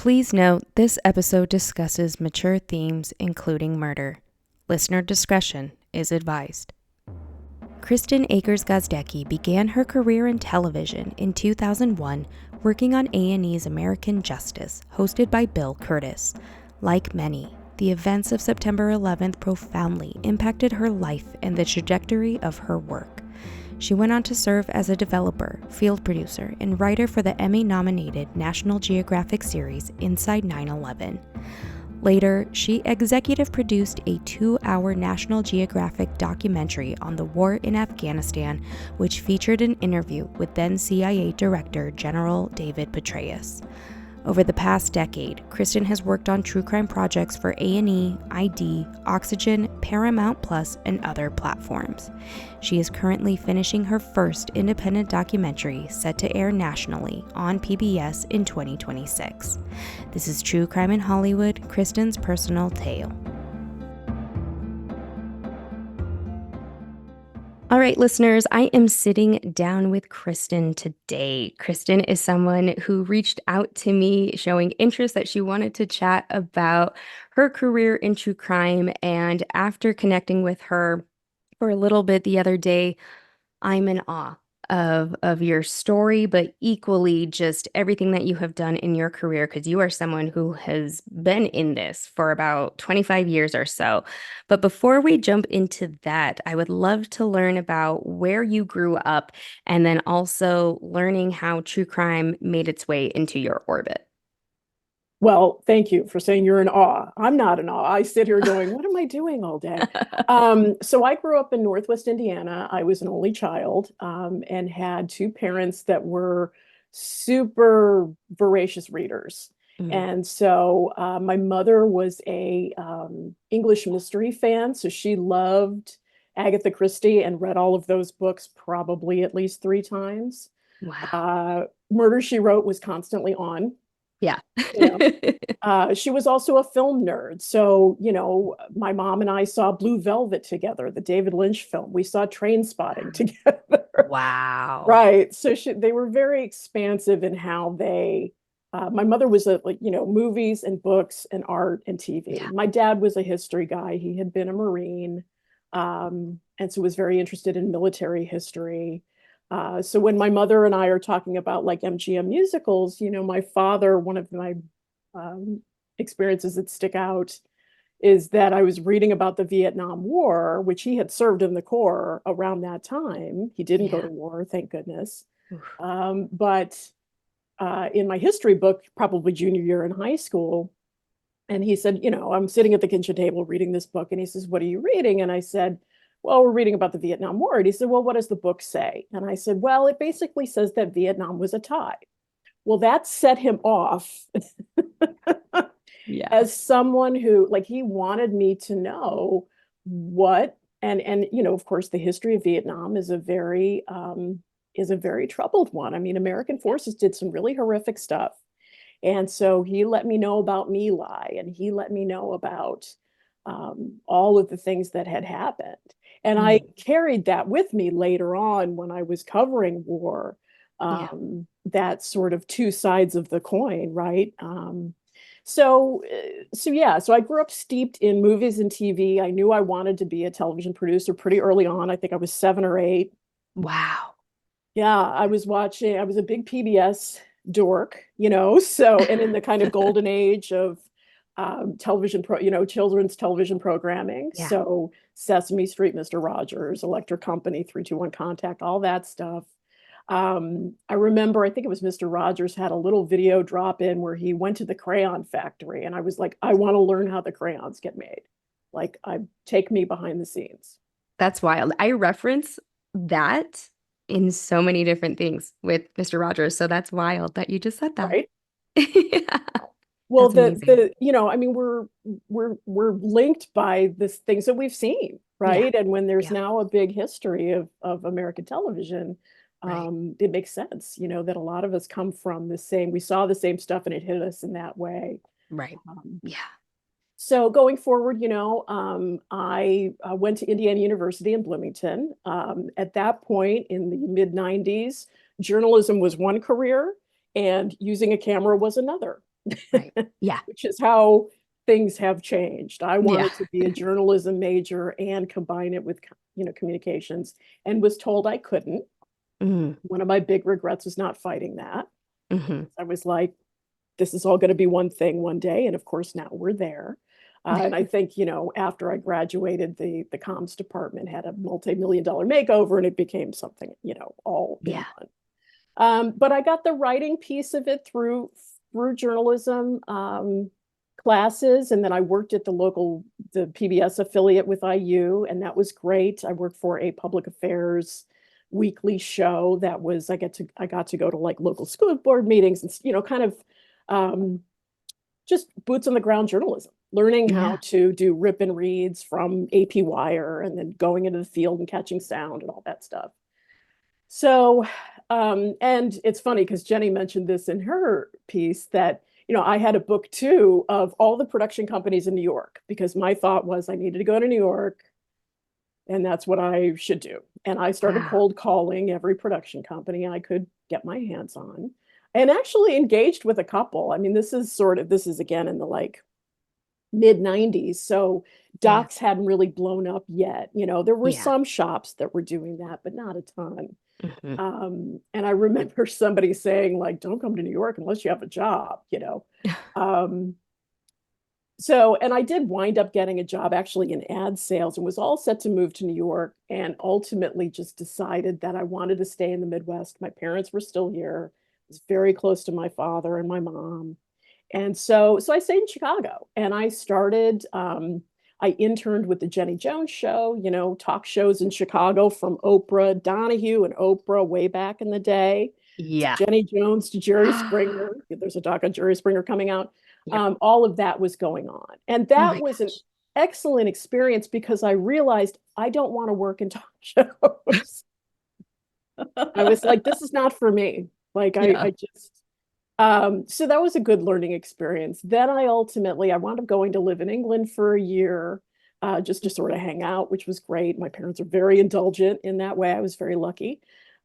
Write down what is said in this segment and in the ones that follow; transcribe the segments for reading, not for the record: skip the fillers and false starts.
Please note this episode discusses mature themes, including murder. Listener discretion is advised. Kristen Akers Gozdecki began her career in television in 2001, working on A&E's American Justice, hosted by Bill Curtis. Like many, the events of September 11th profoundly impacted her life and the trajectory of her work. She went on to serve as a developer, field producer, and writer for the Emmy-nominated National Geographic series Inside 9/11. Later, she executive produced a 2-hour National Geographic documentary on the war in Afghanistan, which featured an interview with then CIA Director General David Petraeus. Over the past decade, Kristen has worked on true crime projects for A&E, ID, Oxygen, Paramount Plus, and other platforms. She is currently finishing her first independent documentary set to air nationally on PBS in 2026. This is True Crime in Hollywood, Kristen's personal tale. All right, listeners, I am sitting down with Kristen today. Kristen is someone who reached out to me showing interest that she wanted to chat about her career in true crime. And after connecting with her for a little bit the other day, I'm in awe of your story, but equally just everything that you have done in your career, because you are someone who has been in this for about 25 years or so. But before we jump into that, I would love to learn about where you grew up and then also learning how true crime made its way into your orbit. Well, thank you for saying you're in awe. I'm not in awe. I sit here going, what am I doing all day? So I grew up in Northwest Indiana. I was an only child and had two parents that were super voracious readers. And so my mother was a English mystery fan. So she loved Agatha Christie and read all of those books probably at least 3 times. Wow. Murder, She Wrote was constantly on. Yeah. She was also a film nerd. So, my mom and I saw Blue Velvet together, the David Lynch film. We saw Train Spotting together. Wow. Right. So they were very expansive in how my mother was movies and books and art and TV. Yeah. My dad was a history guy. He had been a Marine. And so was very interested in military history. So when my mother and I are talking about like MGM musicals, my father, one of my experiences that stick out is that I was reading about the Vietnam War, which he had served in the Corps around that time. He didn't go to war, thank goodness. But in my history book, probably junior year in high school, and he said, I'm sitting at the kitchen table reading this book, and he says, "What are you reading?" And I said, "Well, we're reading about the Vietnam War." And he said, "Well, what does the book say?" And I said, "Well, it basically says that Vietnam was a tie." Well, that set him off as someone who, like, he wanted me to know what, and of course, the history of Vietnam is a very troubled one. I mean, American forces did some really horrific stuff. And so he let me know about My Lai, and he let me know about all of the things that had happened. And I carried that with me later on when I was covering war, that sort of two sides of the coin, right? So I grew up steeped in movies and TV. I knew I wanted to be a television producer pretty early on. I think I was 7 or 8. Wow. Yeah, I was a big PBS dork, and in the kind of golden age of children's television programming. Yeah. So Sesame Street, Mr. Rogers, Electric Company, 3-2-1 Contact, all that stuff. I remember, I think it was Mr. Rogers had a little video drop in where he went to the crayon factory, and I was like, I want to learn how the crayons get made. Like, take me behind the scenes. That's wild. I reference that in so many different things with Mr. Rogers. So that's wild that you just said that. Right. Yeah. Well, That's amazing. I mean, we're linked by the things that we've seen, right? And when there's now a big history of American television, it makes sense, that a lot of us come from we saw the same stuff and it hit us in that way. Right. Yeah. So going forward, I went to Indiana University in Bloomington. At that point in the mid 90s, journalism was one career and using a camera was another. Right. Yeah. which is how things have changed. I Yeah. wanted to be a journalism major and combine it with, communications, and was told I couldn't. Mm, One of my big regrets was not fighting that. hmm. I was like, this is all going to be one thing one day. And of course, now we're there. And I think, after I graduated, the comms department had a multi-million dollar makeover and it became something, all in Yeah. one. But I got the writing piece of it through journalism classes, and then I worked at the PBS affiliate with IU, and that was great. I worked for a public affairs weekly show that was I got to go to like local school board meetings and kind of um, just boots on the ground journalism, learning how Yeah. to do rip and reads from AP Wire, and then going into the field and catching sound and all that stuff. So, and it's funny because Jenny mentioned this in her piece that, I had a book too of all the production companies in New York because my thought was I needed to go to New York and that's what I should do. And I started Wow. cold calling every production company I could get my hands on and actually engaged with a couple. I mean, this is again in the like mid 90s. So Yeah. docs hadn't really blown up yet. There were Yeah. some shops that were doing that, but not a ton. Hmm. And I remember somebody saying, like, don't come to New York unless you have a job. Um, and I did wind up getting a job actually in ad sales and was all set to move to New York and ultimately just decided that I wanted to stay in the Midwest. My parents were still here. I was very close to my father and my mom. And so I stayed in Chicago and I interned with the Jenny Jones show, talk shows in Chicago from Oprah, Donahue and Oprah way back in the day, to Yeah. Jenny Jones, to Jerry Springer. There's a doc on Jerry Springer coming out. Yep. All of that was going on. And Oh that my was an gosh. excellent experience because I realized I don't want to work in talk shows. I was like, this is not for me. Like Yeah. I just so that was a good learning experience. Then I wound up going to live in England for a year, just to sort of hang out, which was great. My parents are very indulgent in that way. I was very lucky.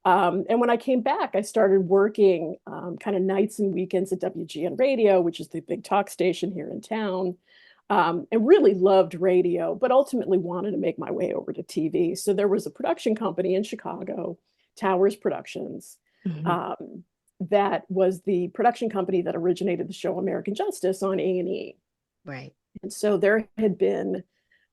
And when I came back, I started working kind of nights and weekends at WGN Radio, which is the big talk station here in town, and really loved radio, but ultimately wanted to make my way over to TV. So there was a production company in Chicago, Towers Productions. Hmm. Um, that was the production company that originated the show American Justice on A&E. Right. And so there had been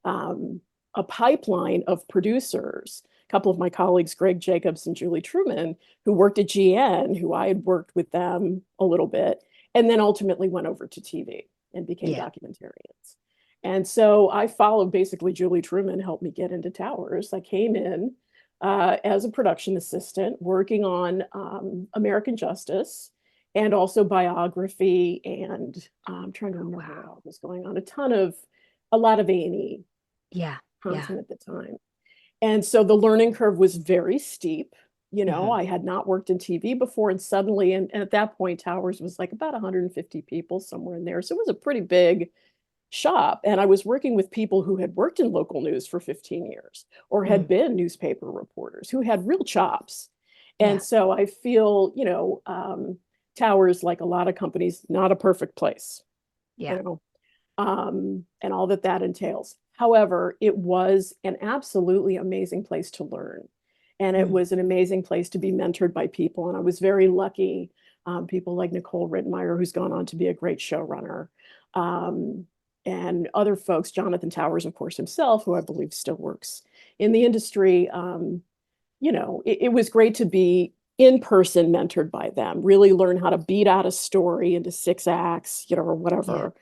a pipeline of producers, a couple of my colleagues, Greg Jacobs and Julie Truman, who worked at GN, who I had worked with them a little bit, and then ultimately went over to TV and became Yeah. documentarians. And so I followed basically Julie Truman, helped me get into Towers. I came in as a production assistant working on American Justice and also biography. And I'm trying to Oh, remember what wow. else was going on. A lot of A&E Yeah. Yeah. content at the time. And so the learning curve was very steep. Hmm. I had not worked in TV before, and suddenly, and at that point, Towers was like about 150 people, somewhere in there. So it was a pretty big shop. And I was working with people who had worked in local news for 15 years or had Mm. been newspaper reporters who had real chops. And Yeah. so I feel, Towers, like a lot of companies, not a perfect place, you Yeah. know, and all that entails. However, it was an absolutely amazing place to learn. And it Mm. was an amazing place to be mentored by people. And I was very lucky. People like Nicole Rittenmeyer, who's gone on to be a great showrunner, um, and other folks, Jonathan Towers, of course, himself, who I believe still works in the industry. It was great to be in person mentored by them, really learn how to beat out a story into 6 acts, or Yeah. whatever.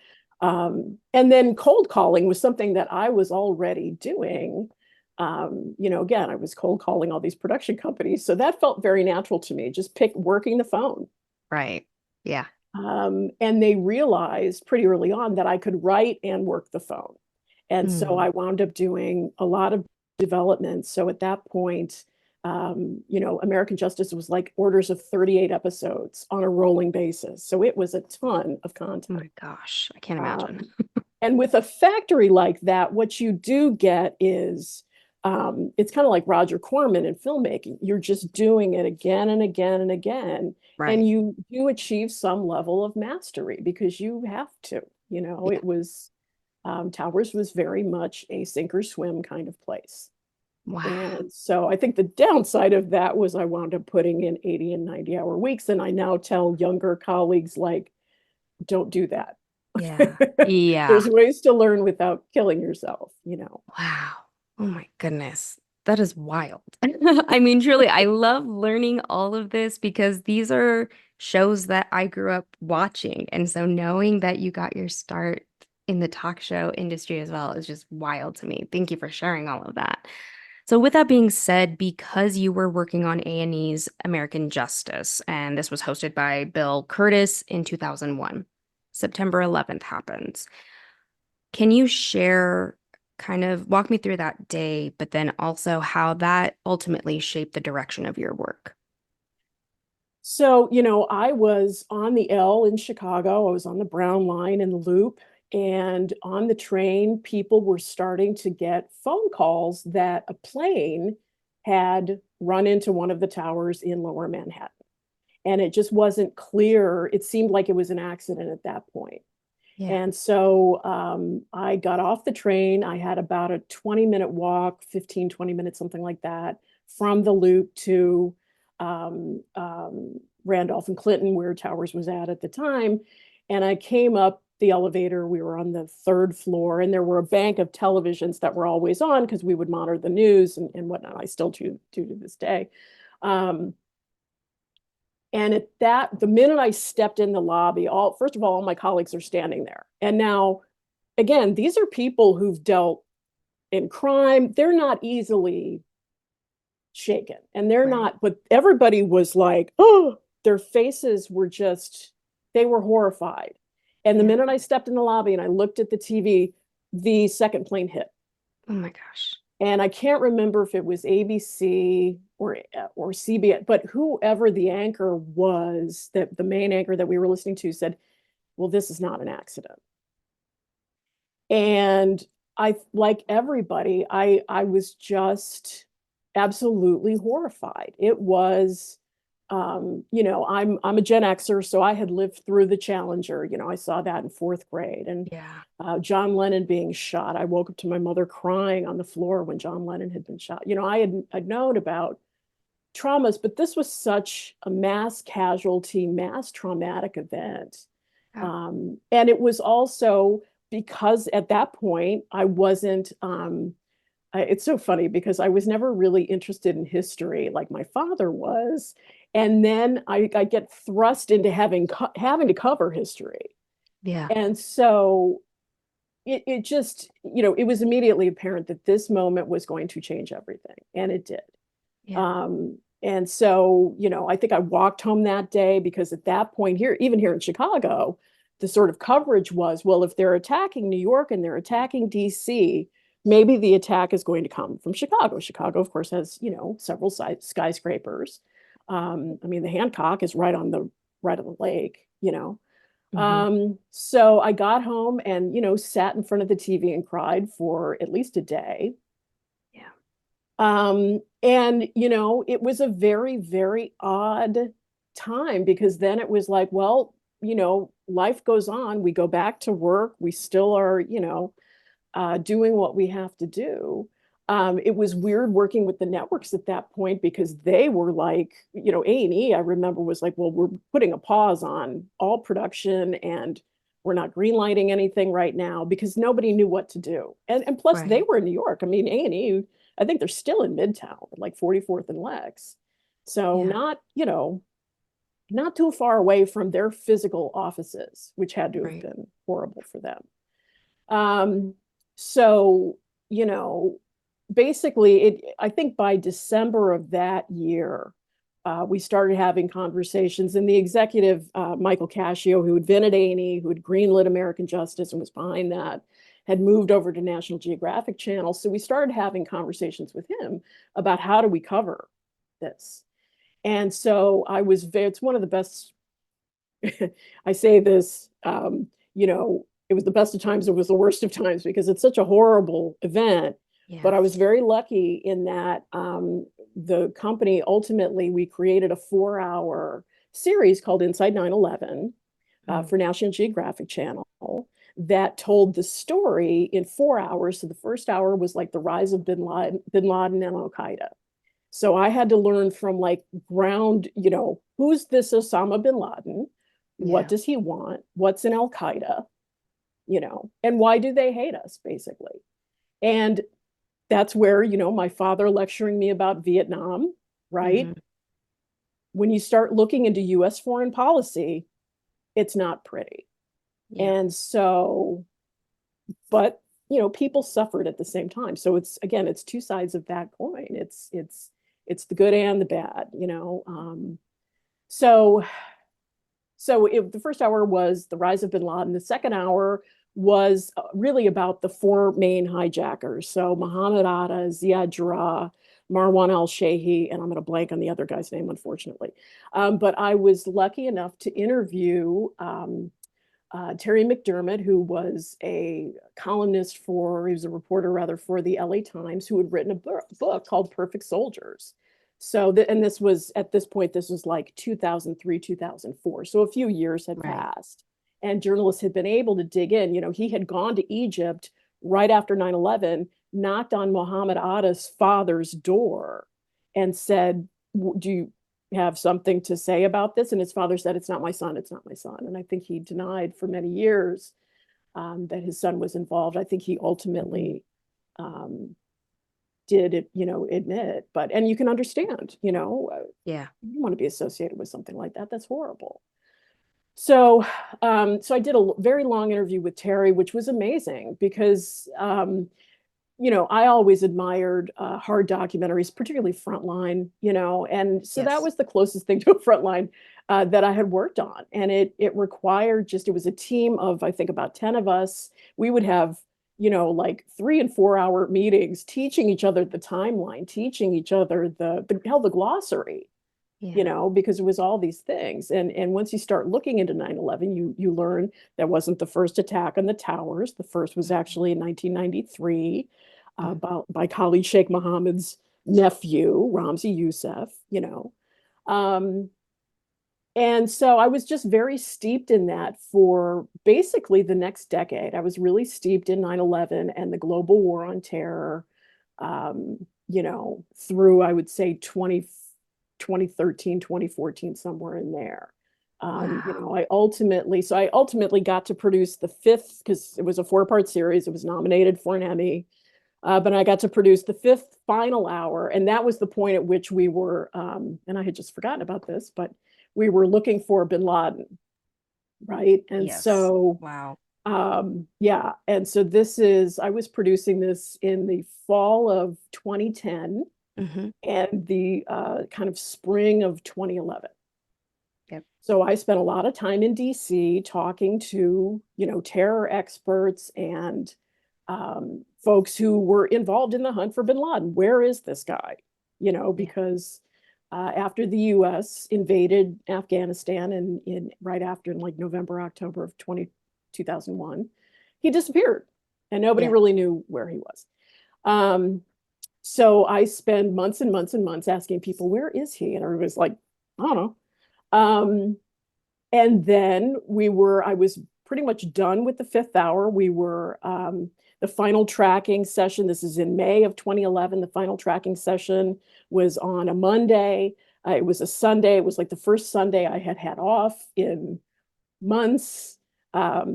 And then cold calling was something that I was already doing. Again, I was cold calling all these production companies. So that felt very natural to me, just working the phone. Right. Yeah. And they realized pretty early on that I could write and work the phone. And so Mm. I wound up doing a lot of development. So at that point, American Justice was like orders of 38 episodes on a rolling basis. So it was a ton of Oh content. my gosh. I can't imagine. Um, and with a factory like that, what you do get is It's kind of like Roger Corman in filmmaking. You're just doing it again and again and again, Right. and you achieve some level of mastery because you have to. Yeah. It was Towers was very much a sink or swim kind of place. Wow. And so I think the downside of that was I wound up putting in 80 and 90-hour weeks. And I now tell younger colleagues, like, don't do that. Yeah. Yeah. There's ways to learn without killing yourself. Wow. Oh my goodness. That is wild. I mean, truly, I love learning all of this because these are shows that I grew up watching. And so knowing that you got your start in the talk show industry as well is just wild to me. Thank you for sharing all of that. So with that being said, because you were working on A&E's American Justice, and this was hosted by Bill Curtis in 2001, September 11th happens. Can you share, kind of walk me through that day, but then also how that ultimately shaped the direction of your work? So, I was on the L in Chicago. I was on the Brown line in the Loop. And on the train, people were starting to get phone calls that a plane had run into one of the towers in Lower Manhattan. And it just wasn't clear. It seemed like it was an accident at that point. Yeah. And so I got off the train. I had about a 20-minute walk, 15, 20 minutes, something like that, from the Loop to Randolph and Clinton, where Towers was at the time. And I came up the elevator. We were on the third floor, and there were a bank of televisions that were always on because we would monitor the news and whatnot. I still do to this day. Um, and the minute I stepped in the lobby, first of all my colleagues are standing there. And now, again, these are people who've dealt in crime. They're not easily shaken. And they're Right. not, but everybody was like, oh, their faces were they were horrified. And the Yeah. minute I stepped in the lobby and I looked at the TV, the second plane hit. Oh my gosh. And I can't remember if it was ABC or CBS, but whoever the anchor was, that the main anchor that we were listening to said, "Well, this is not an accident." And like everybody, I was just absolutely horrified. It was, I'm a Gen Xer, so I had lived through the Challenger. I saw that in fourth grade, and Yeah. John Lennon being shot. I woke up to my mother crying on the floor when John Lennon had been shot. I'd known about traumas, but this was such a mass casualty, mass traumatic event. Yeah. And it was also because at that point I wasn't. It's so funny because I was never really interested in history like my father was, and then I get thrust into having to cover history, Yeah. and so it just, it was immediately apparent that this moment was going to change everything, and it did. Yeah. And so, I think I walked home that day because at that point here, even here in Chicago, the sort of coverage was, well, if they're attacking New York and they're attacking DC, maybe the attack is going to come from Chicago. Chicago, of course, has, several skyscrapers. I mean, the Hancock is right on the lake. Hmm. So I got home and, sat in front of the TV and cried for at least a day. Yeah. And it was a very, very odd time because then it was like, well, life goes on. We go back to work. We still are, doing what we have to do. It was weird working with the networks at that point because they were like, A&E, I remember, was like, well, we're putting a pause on all production and we're not greenlighting anything right now because nobody knew what to do. And plus they Right. were in New York. I mean, A&E, I think they're still in Midtown, like 44th and Lex. So Yeah. not too far away from their physical offices, which had to have Right. been horrible for them. Um, so, you know, basically, I think by December of that year, we started having conversations, and the executive, Michael Cascio, who had been at A&E, who had greenlit American Justice and was behind that, had moved over to National Geographic Channel. So we started having conversations with him about how do we cover this. And so it's one of the best, I say this, it was the best of times, it was the worst of times because it's such a horrible event. Yeah. But I was very lucky in that the company ultimately, we created a 4-hour series called Inside 9/11 Mm. for National Geographic Channel that told the story in 4 hours. So the first hour was like the rise of bin Laden and Al Qaeda. So I had to learn from like ground, who's this Osama bin Laden? What Yeah. does he want? What's in Al Qaeda? And why do they hate us, basically? And that's where, my father lecturing me about Vietnam, right? Hmm. When you start looking into US foreign policy, it's not pretty. Yeah. And so, but people suffered at the same time. So it's again, it's two sides of that coin. It's the good and the bad. So the first hour was the rise of bin Laden. The second hour was really about the four main hijackers. So Muhammad Atta, Ziad Jarrah, Marwan al-Shehi, and I'm going to blank on the other guy's name, unfortunately. But I was lucky enough to interview Terry McDermott, who was a columnist he was a reporter rather for the LA Times, who had written a book called Perfect Soldiers. So, and this was at this point, this was like 2003, 2004. So a few years had Right. passed and journalists had been able to dig in. He had gone to Egypt right after 9/11, knocked on Muhammad Atta's father's door and said, do you have something to say about this? And his father said, it's not my son, it's not my son. And I think he denied for many years that his son was involved. I think he ultimately um, did it, admit, and you can understand, Yeah. you want to be associated with something like that. That's horrible. So I did a very long interview with Terry, which was amazing because I always admired hard documentaries, particularly Frontline, and so that Yes. was the closest thing to a Frontline that I had worked on. And it required it was a team of, I think, about 10 of us. We would have, like 3 and 4 hour meetings, teaching each other the timeline, teaching each other the glossary, Yeah. because it was all these things. And once you start looking into 9/11, you learn that wasn't the first attack on the towers. The first was Mhm. actually in 1993 Mhm. by Khalid Sheikh Mohammed's nephew, Ramzi Youssef. Um, and so I was just very steeped in that for basically the next decade. I was really steeped in 9/11 and the global war on terror, through, I would say, 2013, 2014, somewhere in there. Wow. I ultimately got to produce the fifth, because it was a 4-part series. It was nominated for an Emmy. But I got to produce the fifth final hour, and that was the point at which we were, and I had just forgotten about this, but we were looking for bin Laden, right? And Yes. so, Wow. yeah, and so I was producing this in the fall of 2010 Hmm. and the kind of spring of 2011. Yep. So I spent a lot of time in DC talking to, terror experts and folks who were involved in the hunt for bin Laden. Where is this guy? Yeah. Because after the US invaded Afghanistan right after in like November, October of 2001, he disappeared and nobody Yeah. really knew where he was. Um, so I spend months and months and months asking people, where is he? And everybody's like, I don't know. Um, and then I was pretty much done with the fifth hour. We were the final tracking session. This is in May of 2011. The final tracking session was on a Monday. It was a Sunday. It was like the first Sunday I had had off in months,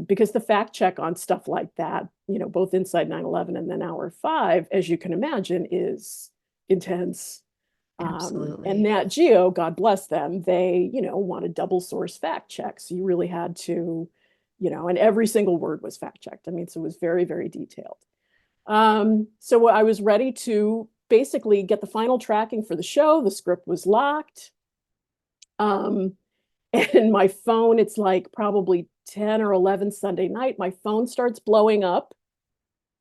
because the fact check on stuff like that, both inside 9/11 and then Hour 5, as you can imagine, is intense. And Absolutely. Nat Geo, God bless them, they, wanted double source fact checks. So you really had to, and every single word was fact checked. I mean, so it was very, very detailed. So I was ready to basically get the final tracking for the show. The script was locked. Um, and my phone, it's like probably 10 or 11 Sunday night, my phone starts blowing up.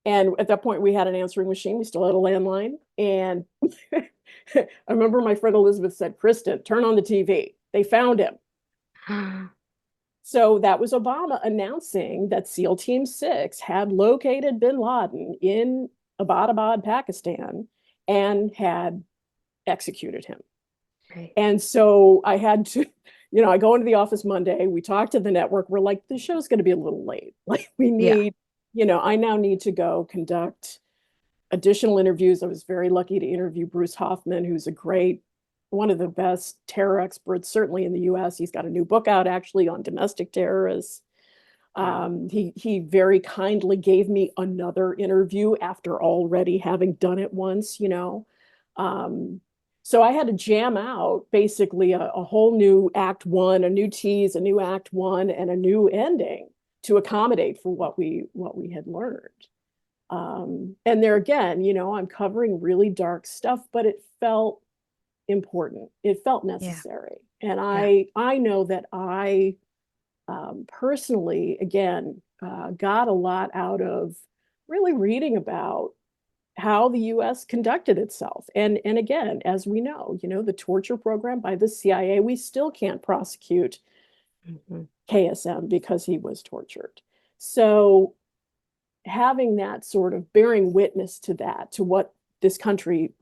And at that point, we had an answering machine. We still had a landline. And I remember my friend Elizabeth said, Kristen, turn on the TV. They found him. So that was Obama announcing that SEAL Team 6 had located bin Laden in Abbottabad, Pakistan, and had executed him. Right. And so I had to, I go into the office Monday, we talk to the network, we're like, the show's going to be a little late. Like we Yeah. need, I now need to go conduct additional interviews. I was very lucky to interview Bruce Hoffman, who's one of the best terror experts, certainly in the US. He's got a new book out actually on domestic terrorists. He very kindly gave me another interview after already having done it once. So I had to jam out basically a whole new act one, a new tease, a new act one, and a new ending to accommodate for what we had learned. And there again, I'm covering really dark stuff, but it felt important. It felt Yeah. necessary. And Yeah. I know that I personally, again, got a lot out of really reading about how the US conducted itself. And again, as we know, the torture program by the CIA, we still can't prosecute KSM because he was tortured. So having that sort of bearing witness to that, to what this country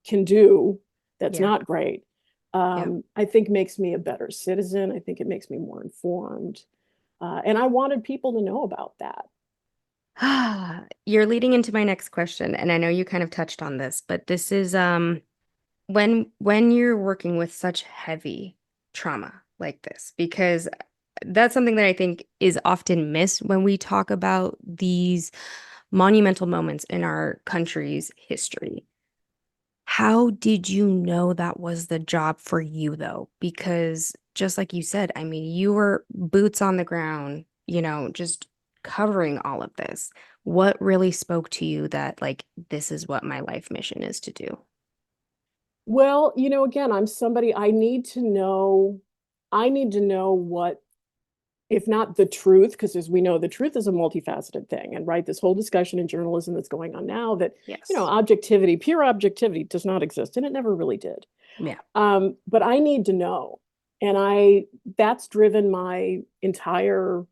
can do that's Yeah. not great, Yeah. I think makes me a better citizen. I think it makes me more informed. And I wanted people to know about that. You're leading into my next question, and I know you kind of touched on this, but this is when you're working with such heavy trauma like this, because that's something that I think is often missed when we talk about these monumental moments in our country's history. How did you know that was the job for you, though? Because just like you said, I mean, you were boots on the ground, just covering all of this. What really spoke to you that, like, this is what my life mission is to do? Well, again, I'm somebody I need to know what, if not the truth, because as we know, the truth is a multifaceted thing. And right, this whole discussion in journalism that's going on now that, Yes. objectivity, pure objectivity does not exist, and it never really did. Yeah. But I need to know. And that's driven my entire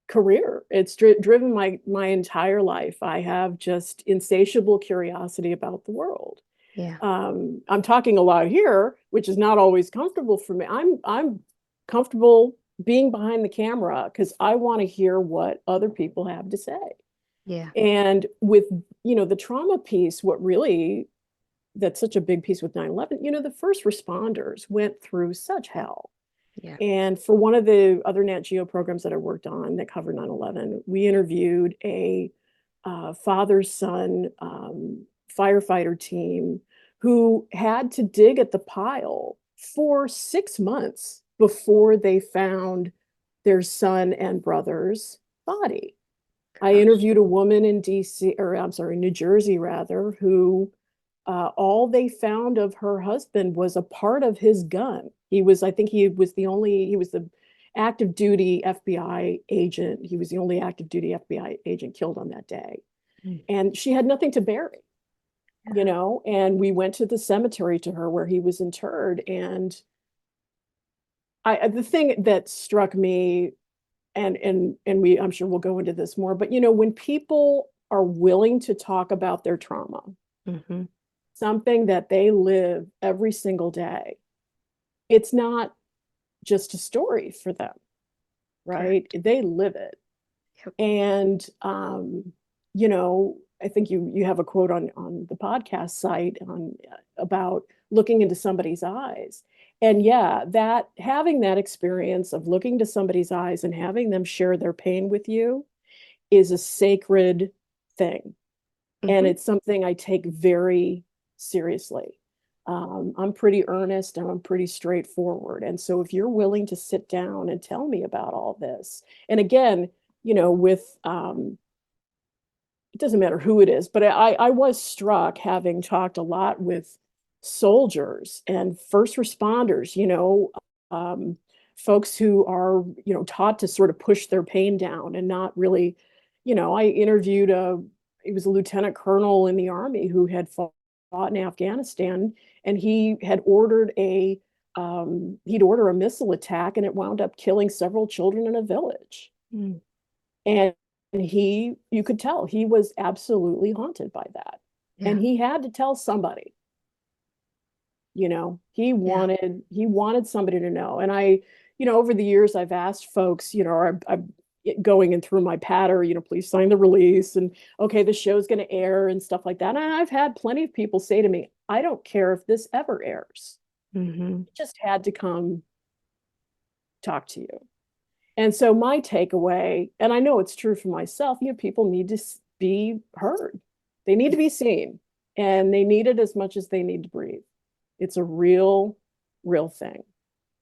career. It's driven my entire life. I have just insatiable curiosity about the world. Yeah. I'm talking a lot here, which is not always comfortable for me. I'm comfortable being behind the camera because I want to hear what other people have to say. Yeah. And with, the trauma piece, that's such a big piece with 9/11, the first responders went through such hell. Yeah. And for one of the other Nat Geo programs that I worked on that covered 9/11, we interviewed a father-son firefighter team who had to dig at the pile for 6 months before they found their son and brother's body. I Gosh. interviewed a woman in DC, or I'm sorry, New Jersey rather, who all they found of her husband was a part of his gun. I think he was the active duty FBI agent. He was the only active duty FBI agent killed on that day. Mm. And she had nothing to bury, Yeah. and we went to the cemetery to her where he was interred. And the thing that struck me, and I'm sure we'll go into this more, but when people are willing to talk about their trauma, Mm-hmm. something that they live every single day, it's not just a story for them, right? Correct. They live it. Yep. And I think you have a quote on the podcast site about looking into somebody's eyes. And yeah, that having that experience of looking into somebody's eyes and having them share their pain with you is a sacred thing. And Mm-hmm. it's something I take very seriously. I'm pretty earnest and I'm pretty straightforward. And so if you're willing to sit down and tell me about all this, and again, with it doesn't matter who it is, but I was struck having talked a lot with soldiers and first responders, folks who are, taught to sort of push their pain down and not really, I interviewed he was a lieutenant colonel in the army who had fought in Afghanistan, and he'd order a missile attack, and it wound up killing several children in a village. Mm. And And you could tell he was absolutely haunted by that. Yeah. And he had to tell somebody, Yeah. he wanted somebody to know. And over the years, I've asked folks, I'm going in through my patter, please sign the release and okay, the show's going to air and stuff like that. And I've had plenty of people say to me, I don't care if this ever airs. Mm-hmm. It just had to come talk to you. And so my takeaway, and I know it's true for myself, people need to be heard. They need to be seen, and they need it as much as they need to breathe. It's a real, real thing.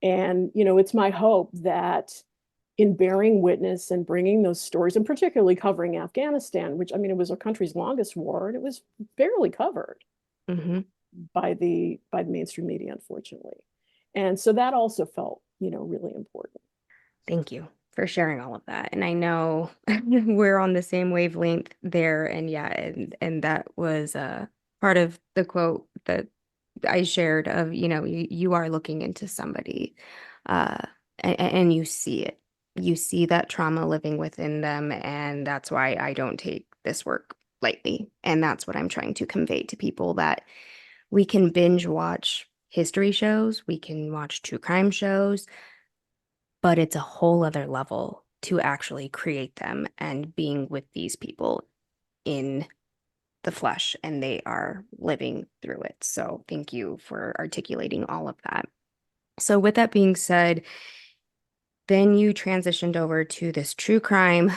And, it's my hope that in bearing witness and bringing those stories, and particularly covering Afghanistan, which, I mean, it was our country's longest war, and it was barely covered Mm-hmm. by the mainstream media, unfortunately. And so that also felt, really important. Thank you for sharing all of that. And I know we're on the same wavelength there. And yeah, and that was part of the quote that I shared of, you are looking into somebody uh, and you see it. You see that trauma living within them. And that's why I don't take this work lightly. And that's what I'm trying to convey to people, that we can binge watch history shows, we can watch true crime shows, but it's a whole other level to actually create them and being with these people in the flesh, and they are living through it. So thank you for articulating all of that. So with that being said, then you transitioned over to this true crime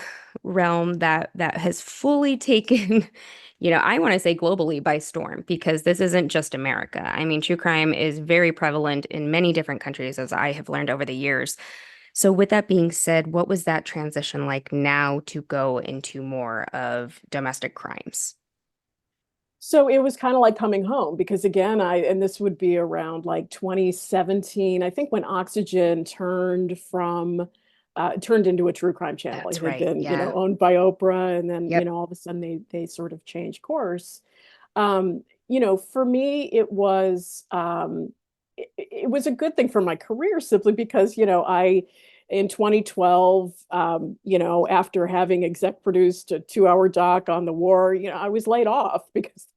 realm that has fully taken, I want to say globally by storm, because this isn't just America. I mean, true crime is very prevalent in many different countries, as I have learned over the years. So with that being said, what was that transition like now to go into more of domestic crimes? So it was kind of like coming home because again, and this would be around like 2017, I think when Oxygen turned into a true crime channel. It That's had right. been, Yeah. owned by Oprah, and then, Yep. all of a sudden they sort of changed course. For me, it was a good thing for my career simply because, I in 2012, after having exec produced a 2-hour doc on the war, I was laid off because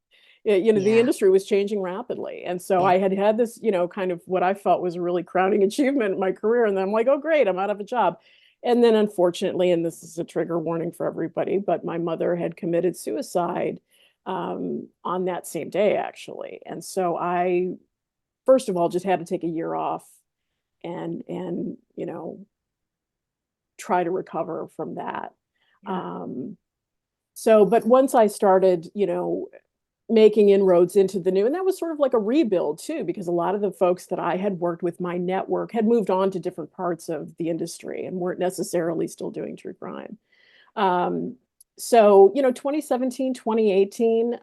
the Yeah. industry was changing rapidly. And so Yeah. I had this, kind of what I felt was a really crowning achievement in my career. And then I'm like, oh, great, I'm out of a job. And then unfortunately, and this is a trigger warning for everybody, but my mother had committed suicide on that same day, actually. And so I, first of all, just had to take a year off and try to recover from that. Yeah. But once I started, making inroads into the new, and that was sort of like a rebuild too, because a lot of the folks that I had worked with, my network, had moved on to different parts of the industry and weren't necessarily still doing true crime. Um, 2017, 2018,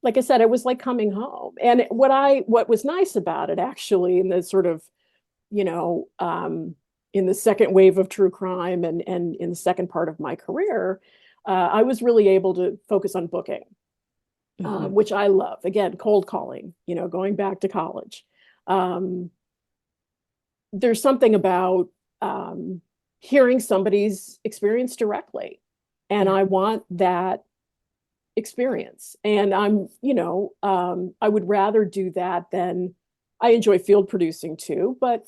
like I said, it was like coming home. And what was nice about it actually, in the sort of, you know, um, in the second wave of true crime and in the second part of my career, I was really able to focus on booking, Hmm. which I love. Again, cold calling, going back to college. Um, there's something about um, hearing somebody's experience directly. And Yeah. I want that experience. And I would rather do that than I enjoy field producing too. But,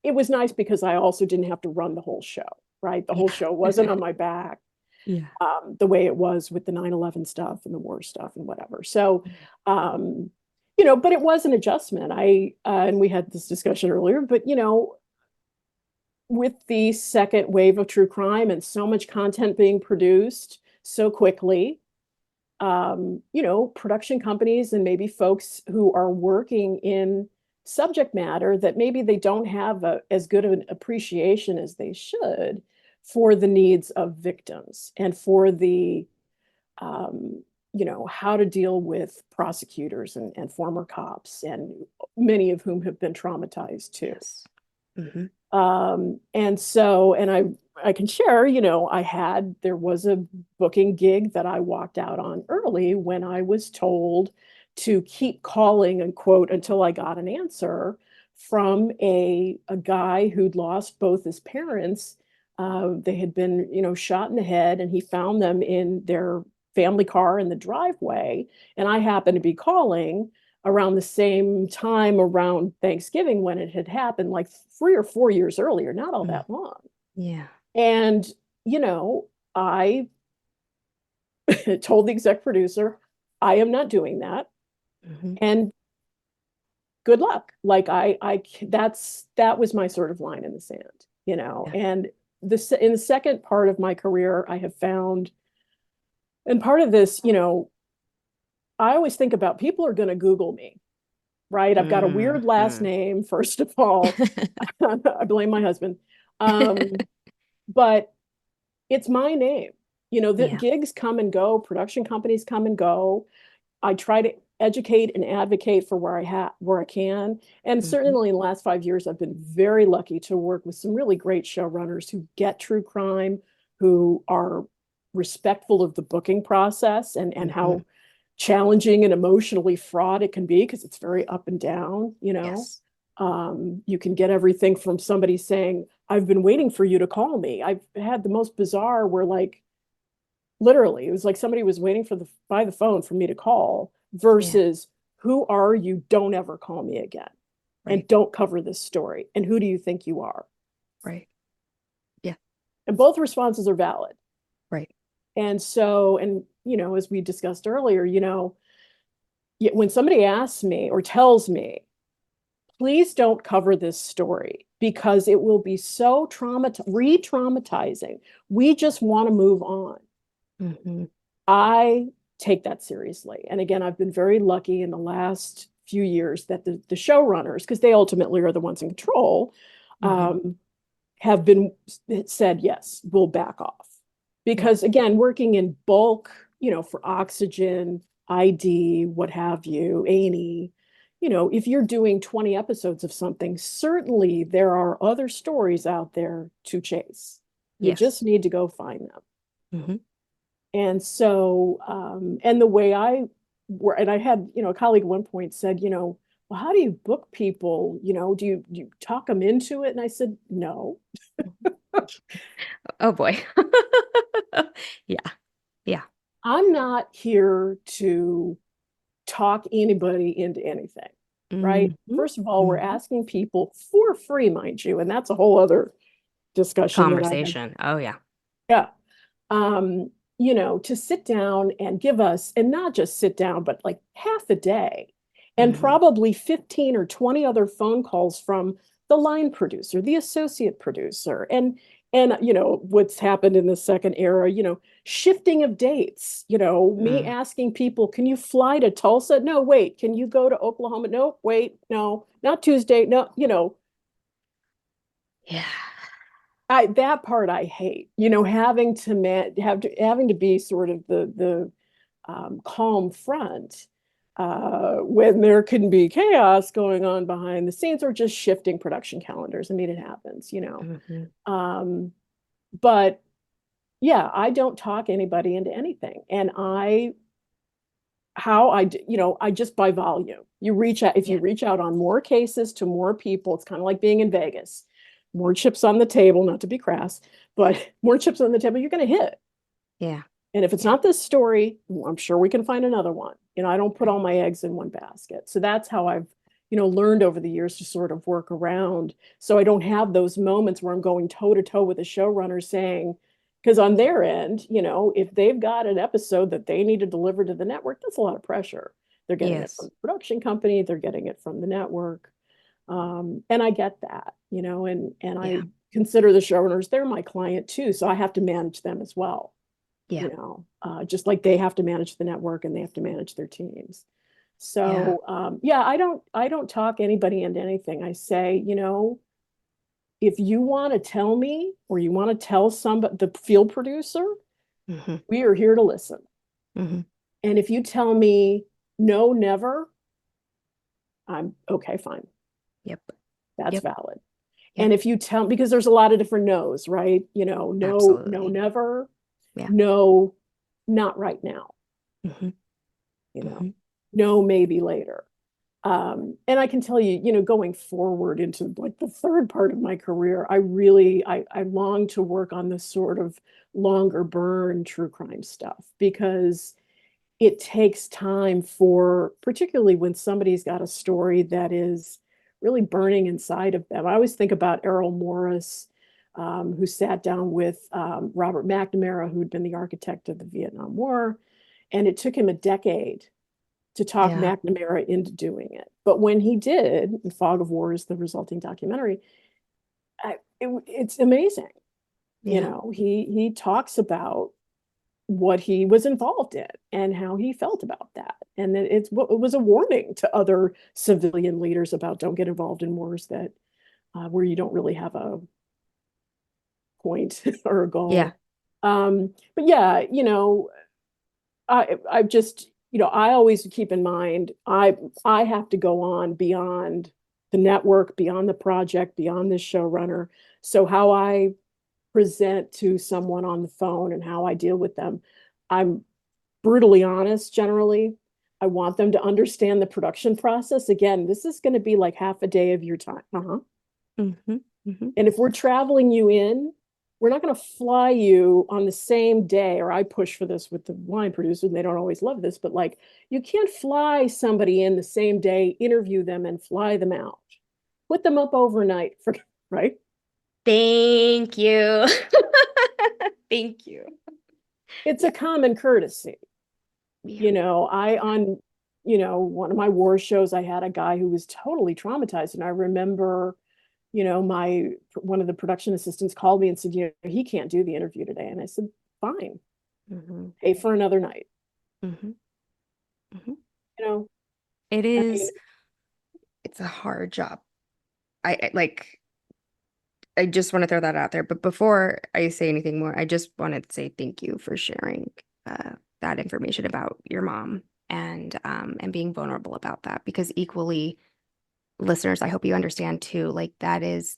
it was nice because I also didn't have to run the whole show, right? The whole Yeah. show wasn't on my back Yeah. the way it was with the 9/11 stuff and the war stuff and whatever. So, um, but it was an adjustment. And we had this discussion earlier, but, with the second wave of true crime and so much content being produced so quickly, production companies and maybe folks who are working in subject matter that maybe they don't have as good of an appreciation as they should for the needs of victims and for the how to deal with prosecutors and former cops, and many of whom have been traumatized too. Yes. Hmm. And I can share, there was a booking gig that I walked out on early when I was told to keep calling and quote until I got an answer from a guy who'd lost both his parents They had been, shot in the head, and he found them in their family car in the driveway. And I happened to be calling around the same time around Thanksgiving when it had happened, like 3 or 4 years earlier, not all Mm. that long. Yeah. And, I told the exec producer, I am not doing that. Hmm. And good luck. Like that was my sort of line in the sand. Yeah. And in the second part of my career, I have found, and part of this, I always think about people are going to Google me, right? I've got a weird last Hmm. name, first of all. I blame my husband. But it's my name. The Yeah. gigs come and go, production companies come and go. I try to educate and advocate for where I can. And Hmm. certainly in the last 5 years, I've been very lucky to work with some really great showrunners who get true crime, who are respectful of the booking process and Hmm. how challenging and emotionally fraught it can be,. Because it's very up and down. Yes. You can get everything from somebody saying, I've been waiting for you to call me. I've had the most bizarre where, like, literally, it was like somebody was waiting by the phone for me to call, Yeah. versus, who are you? Don't ever call me again. Right. And don't cover this story. And who do you think you are? Right. Yeah. And both responses are valid. Right. And so, and, as we discussed earlier, when somebody asks me or tells me, please don't cover this story because it will be so re-traumatizing. We just want to move on. Hmm. I take that seriously. And again, I've been very lucky in the last few years that the showrunners, because they ultimately are the ones in control, Hmm. um, have been said, yes, we'll back off. Yeah. Because again, working in bulk, for Oxygen, ID, what have you, A&E, if you're doing 20 episodes of something, certainly there are other stories out there to chase. You just Yes. need to go find them. Hmm. And so, and the way and I had, a colleague at one point said, well, how do you book people? Do you talk them into it? And I said, no. Oh boy. Yeah. Yeah. I'm not here to talk anybody into anything, right? Hmm. First of all, we're Hmm. asking people for free, mind you, and that's a whole other discussion that I have. Conversation. Oh yeah. Yeah. um, to sit down and give us, and not just sit down, but like half a day, and Hmm. probably 15 or 20 other phone calls from the line producer, the associate producer, and what's happened in the second era, shifting of dates, me Mm. asking people, can you fly to Tulsa? No, wait, can you go to Oklahoma? No, wait, no, not Tuesday. No, Yeah. that part I hate, having to having to be sort of the calm front when there can be chaos going on behind the scenes, or just shifting production calendars. I mean, it happens. Hmm. Um, but yeah, I don't talk anybody into anything, and I just by volume. You reach out If you Yeah. reach out on more cases to more people, it's kind of like being in Vegas. More chips on the table, not to be crass, but more chips on the table, you're going to hit. Yeah. And if it's Yeah. not this story, I'm sure we can find another one. I don't put Right. all my eggs in one basket. So that's how I've, learned over the years to sort of work around. So I don't have those moments where I'm going toe to toe with a showrunner saying, because on their end, if they've got an episode that they need to deliver to the network, that's a lot of pressure. They're getting it from Yes. the production company, they're getting it from the network. And I get that, and Yeah. I consider the showrunners, they're my client too. So I have to manage them as well, Yeah. just like they have to manage the network and they have to manage their teams. Yeah. So yeah, I don't talk anybody into anything. I say, if you want to tell me, or you want to tell somebody, the field producer, Hmm. we are here to listen. Hmm. And if you tell me no, never, I'm okay, fine. Yep. That's Yep. valid. Yep. And if you tell, because there's a lot of different no's, right? No, no, Absolutely. never, Yeah. no, not right now, Hmm. you know, Hmm. no, maybe later. And I can tell you, going forward into like the third part of my career, I long to work on this sort of longer burn true crime stuff because it takes time for, particularly when somebody's got a story that is really burning inside of them. I always think about Errol Morris, who sat down with Robert McNamara, who'd been the architect of the Vietnam War, and it took him a decade to talk Yeah. McNamara into doing it. But when he did, and Fog of War is the resulting documentary, it's amazing. Yeah. He talks about what he was involved in and how he felt about that. And it was a warning to other civilian leaders about don't get involved in wars that where you don't really have a point or a Yeah. goal. But yeah, I just, I always keep in mind, I have to go on beyond the network, beyond the project, beyond the showrunner. So how I present to someone on the phone and how I deal with them, I'm brutally honest generally. I want them to understand the production process. Again, this is going to be like half a day of your time. Uh-huh. Mm-hmm. Mm-hmm. And if we're traveling you in, we're not going to fly you on the same day. Or I push for this with the wine producers, and they don't always love this, but like you can't fly somebody in the same day, interview them, and fly them out. Put them up overnight for right. Thank you. Thank you. It's a Yeah. common courtesy. Yeah. I on one of my war shows, I had a guy who was totally traumatized, and I remember my one of the production assistants called me and said, he can't do the interview today. And I said, fine, Mm-hmm. pay for another night. Mm-hmm. Mm-hmm. You know, It I mean, is, it's a hard job. Like, I just want to throw that out there. But before I say anything more, I just wanted to say thank you for sharing that information about your mom and being vulnerable about that. Because equally, listeners, I hope you understand too, like that is,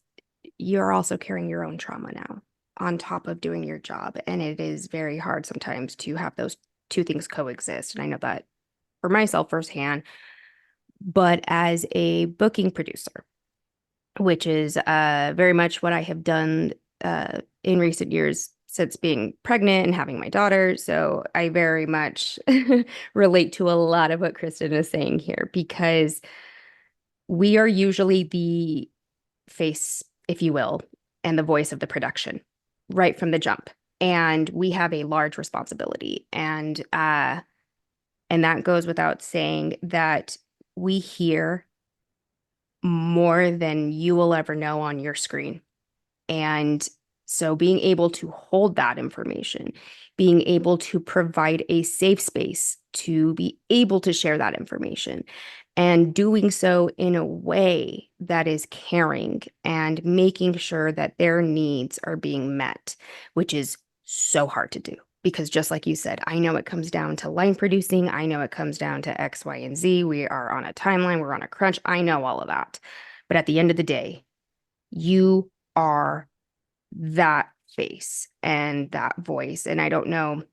you're also carrying your own trauma now on top of doing your job. And it is very hard sometimes to have those two things coexist. And I know that for myself firsthand, but as a booking producer, which is very much what I have done in recent years since being pregnant and having my daughter. So I very much relate to a lot of what Kristen is saying here because we are usually the face, if you will, and the voice of the production right from the jump. And we have a large responsibility. And that goes without saying that we hear more than you will ever know on your screen. And so being able to hold that information, being able to provide a safe space to be able to share that information, and doing so in a way that is caring and making sure that their needs are being met, which is so hard to do. Because just like you said, I know it comes down to line producing. I know it comes down to X, Y, and Z. We are on a timeline. We're on a crunch. I know all of that. But at the end of the day, you are that face and that voice. And I don't know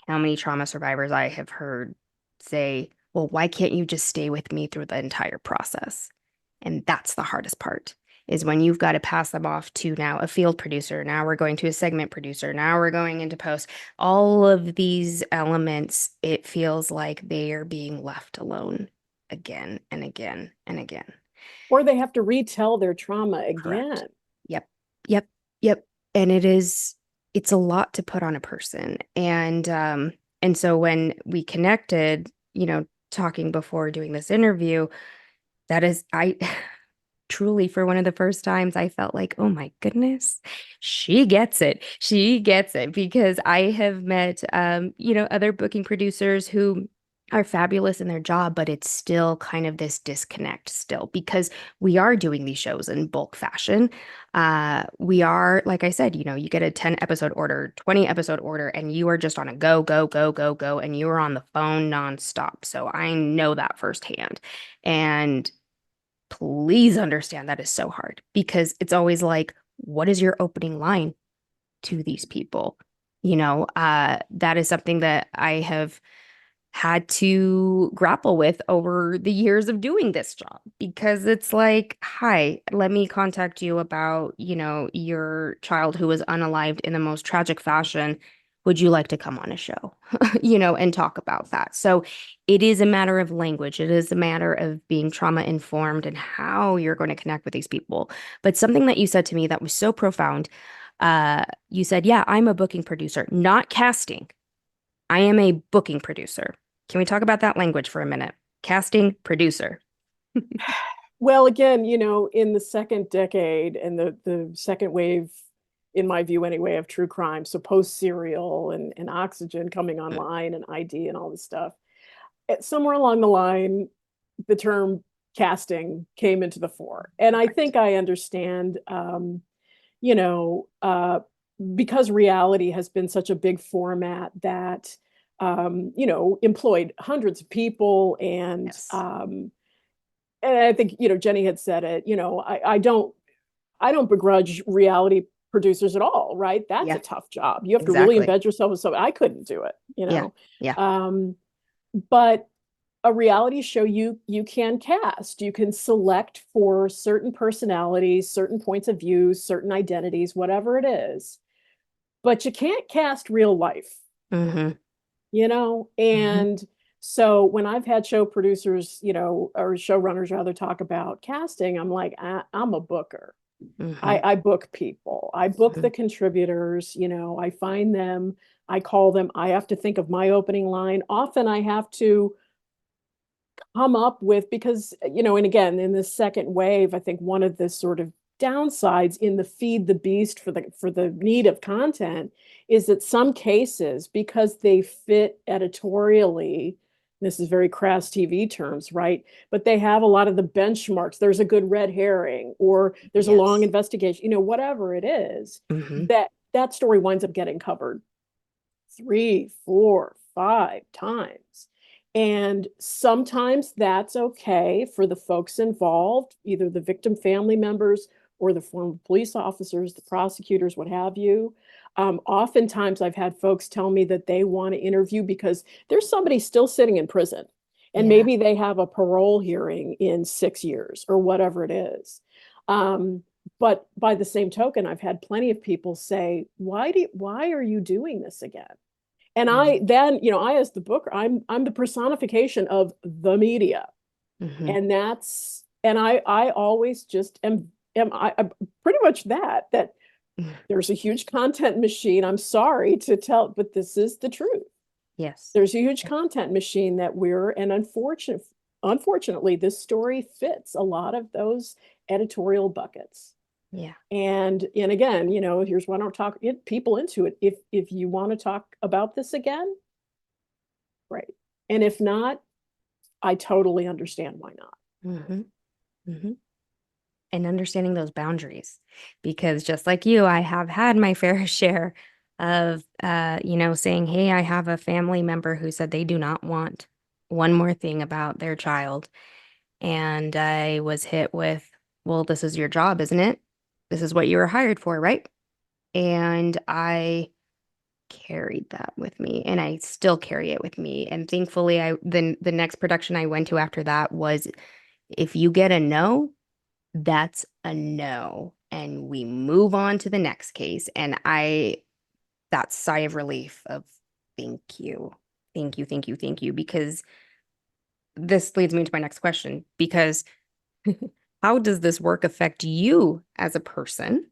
how many trauma survivors I have heard say, well, why can't you just stay with me through the entire process? And that's the hardest part is when you've got to pass them off to now a field producer. Now we're going to a segment producer. Now we're going into post. All of these elements, it feels like they are being left alone again and again and again. or they have to retell their trauma Correct. again. Yep. Yep. Yep. And it's a lot to put on a person. And so when we connected, talking before doing this interview, that is I truly for one of the first times I felt like, oh my goodness, she gets it. She gets it because I have met other booking producers who are fabulous in their job, but it's still kind of this disconnect still because we are doing these shows in bulk fashion. We are, like I said, you get a 10 episode order, 20 episode order, and you are just on a go, go, go, go, go, and you are on the phone nonstop. So I know that firsthand. And please understand that is so hard because it's always like, what is your opening line to these people? That is something that I have had to grapple with over the years of doing this job because it's like, hi, let me contact you about, your child who was unalived in the most tragic fashion. Would you like to come on a show, and talk about that? So it is a matter of language. It is a matter of being trauma informed and how you're going to connect with these people. But something that you said to me that was so profound, you said, yeah, I'm a booking producer, not casting. I am a booking producer. Can we talk about that language for a minute? Casting, producer. Well, again, in the second decade and the second wave, in my view anyway, of true crime, so post Serial and Oxygen coming online and ID and all this stuff, somewhere along the line, the term casting came into the fore. And I Right. think I understand, you know, because reality has been such a big format that, employed hundreds of people Yes. and I think, Jenny had said it, I don't begrudge reality producers at all, right? That's a Yeah, tough job. You have to really exactly. embed yourself with something. I couldn't do Yeah. it. Yeah. Um, but a reality show you can cast. You can select for certain personalities, certain points of view, certain identities, whatever it is. But you can't cast real life, Mm-hmm. Mm-hmm. and so when I've had show producers, or showrunners rather talk about casting, I'm like, I'm a booker. Mm-hmm. I book people. I book Mm-hmm. the contributors, I find them, I call them, I have to think of my opening line. Often I have to come up with, because, and again, in the second wave, I think one of the sort of downsides in the feed the beast for the need of content is that some cases, because they fit editorially, this is very crass TV terms, right? But they have a lot of the benchmarks. There's a good red herring, or there's a long Yes. investigation, whatever it is, Mm-hmm. that story winds up getting covered 3, 4, 5 times. And sometimes that's okay for the folks involved, either the victim family members or the former police officers, the prosecutors, what have you. Oftentimes, I've had folks tell me that they want to interview because there's somebody still sitting in prison, and Yeah. maybe they have a parole hearing in 6 years or whatever it is. Um, but by the same token, I've had plenty of people say, why are you doing this again? And Mm-hmm. I, as the booker, I'm the personification of the media. Mm-hmm. And I always just am I pretty much that there's a huge content machine. I'm sorry to tell, but this is the truth. Yes. There's a huge content machine that and unfortunately, this story fits a lot of those editorial buckets. Yeah. And again, here's when I'll talk people into it. If you want to talk about this again, right. And if not, I totally understand why not. Mm-hmm. Mm-hmm. And understanding those boundaries, because just like you, I have had my fair share of saying, hey, I have a family member who said they do not want one more thing about their child, and I was hit with, well, this is your job, isn't it? This is what you were hired for, right? And I carried that with me, and I still carry it with me. And thankfully, the next production I went to after that was, if you get a no, that's a no. And we move on to the next case. And that sigh of relief of thank you. Thank you, thank you, thank you. Because this leads me to my next question. Because how does this work affect you as a person,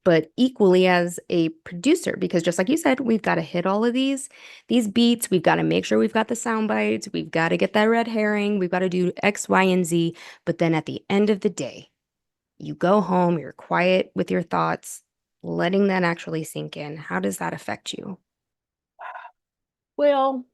but equally as a producer? Because just like you said, we've got to hit all of these beats. We've got to make sure we've got the sound bites. We've got to get that red herring. We've got to do X, Y, and Z. But then at the end of the day, you go home, you're quiet with your thoughts, letting that actually sink in. How does that affect you? Well,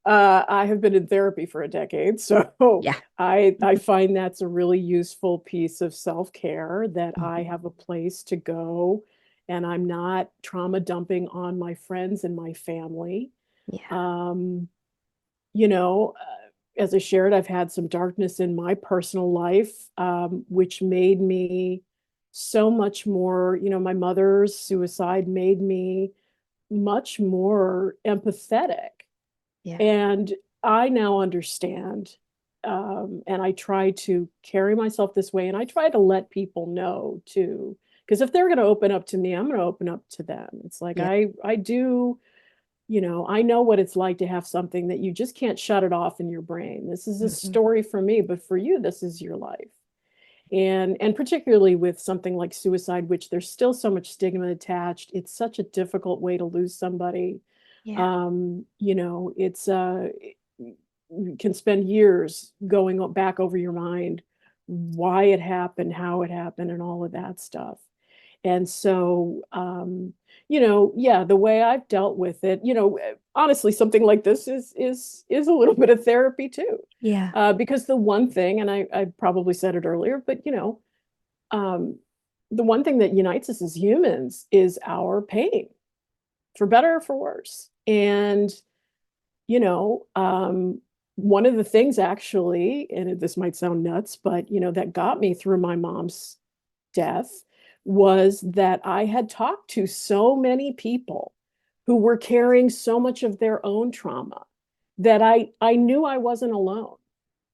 I have been in therapy for a decade, so Yeah. I find that's a really useful piece of self-care, that I Mhm. have a place to go and I'm not trauma dumping on my friends and my family. Yeah. Um, you know, as I shared, I've had some darkness in my personal life, which made me so much more, my mother's suicide made me much more empathetic. Yeah. And I now understand. And I try to carry myself this way. And I try to let people know too. Because if they're going to open up to me, I'm going to open up to them. It's like Yeah. I do, I know what it's like to have something that you just can't shut it off in your brain. This is a Hmm. story for me, but for you, this is your life. And particularly with something like suicide, which there's still so much stigma attached. It's such a difficult way to lose somebody. Yeah. It's you can spend years going back over your mind why it happened, how it happened, and all of that stuff. And so, yeah, the way I've dealt with it, honestly, something like this is a little bit of therapy too. Yeah. Because the one thing, and I probably said it earlier, but um, the one thing that unites us as humans is our pain, for better or for worse. And you know, one of the things actually, and this might sound nuts, but that got me through my mom's death was that I had talked to so many people who were carrying so much of their own trauma that I knew I wasn't alone.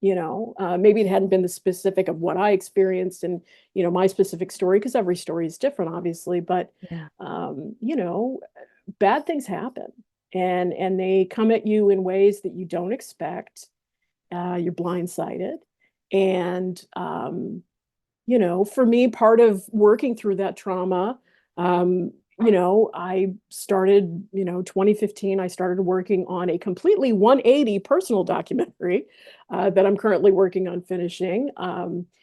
Maybe it hadn't been the specific of what I experienced and my specific story, because every story is different, obviously. But Yeah. bad things happen, and they come at you in ways that you don't expect. You're blindsided, and for me, part of working through that trauma, I started, 2015, I started working on a completely 180 personal documentary that I'm currently working on finishing.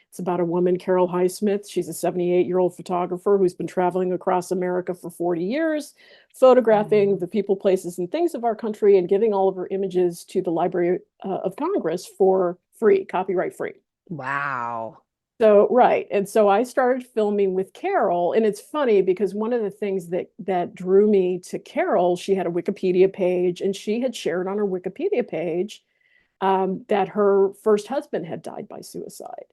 It's about a woman, Carol Highsmith. She's a 78-year-old photographer who's been traveling across America for 40 years, photographing the people, places, and things of our country and giving all of her images to the Library of Congress for free, copyright free. Wow. So, right. And so I started filming with Carol. And it's funny because one of the things that drew me to Carol, she had a Wikipedia page, and she had shared on her Wikipedia page that her first husband had died by suicide.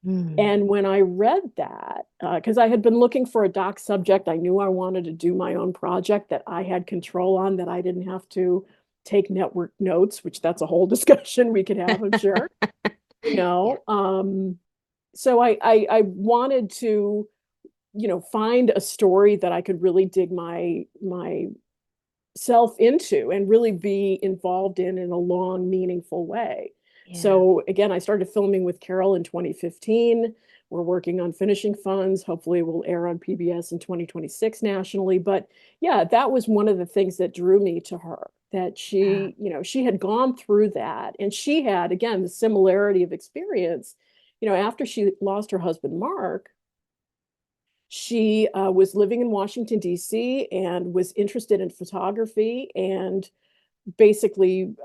Mm. And when I read that, because I had been looking for a doc subject, I knew I wanted to do my own project that I had control on, that I didn't have to take network notes, which that's a whole discussion we could have, I'm sure. You Yeah. know, um, so I wanted to, find a story that I could really dig my self into and really be involved in a long, meaningful way. Yeah. So again, I started filming with Carol in 2015. We're working on finishing funds. Hopefully, it will air on PBS in 2026 nationally. But yeah, that was one of the things that drew me to her. That Yeah. she had gone through that, and she had, again, the similarity of experience. After she lost her husband, Mark, she was living in Washington, D.C., and was interested in photography, and basically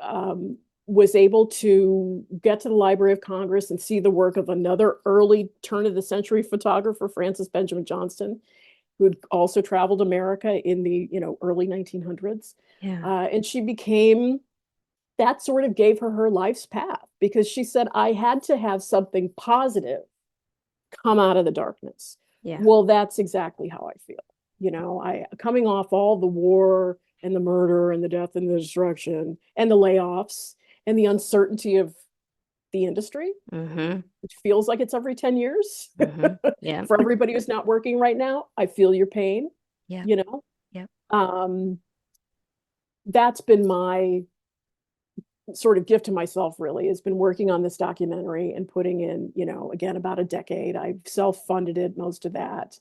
was able to get to the Library of Congress and see the work of another early turn of the century photographer, Francis Benjamin Johnston, who had also traveled America in the early 1900s. Yeah. And she became, that sort of gave her life's path, because she said, I had to have something positive come out of the darkness. Yeah. Well, that's exactly how I feel. I coming off all the war and the murder and the death and the destruction and the layoffs and the uncertainty of the industry, Mm-hmm. which feels like it's every 10 years. Mm-hmm. Yeah. For everybody who's not working right now, I feel your pain, Yeah. you know. Yeah. Um, that's been my sort of gift to myself, really, has been working on this documentary and putting in, again, about a decade. I've self-funded it, most of that.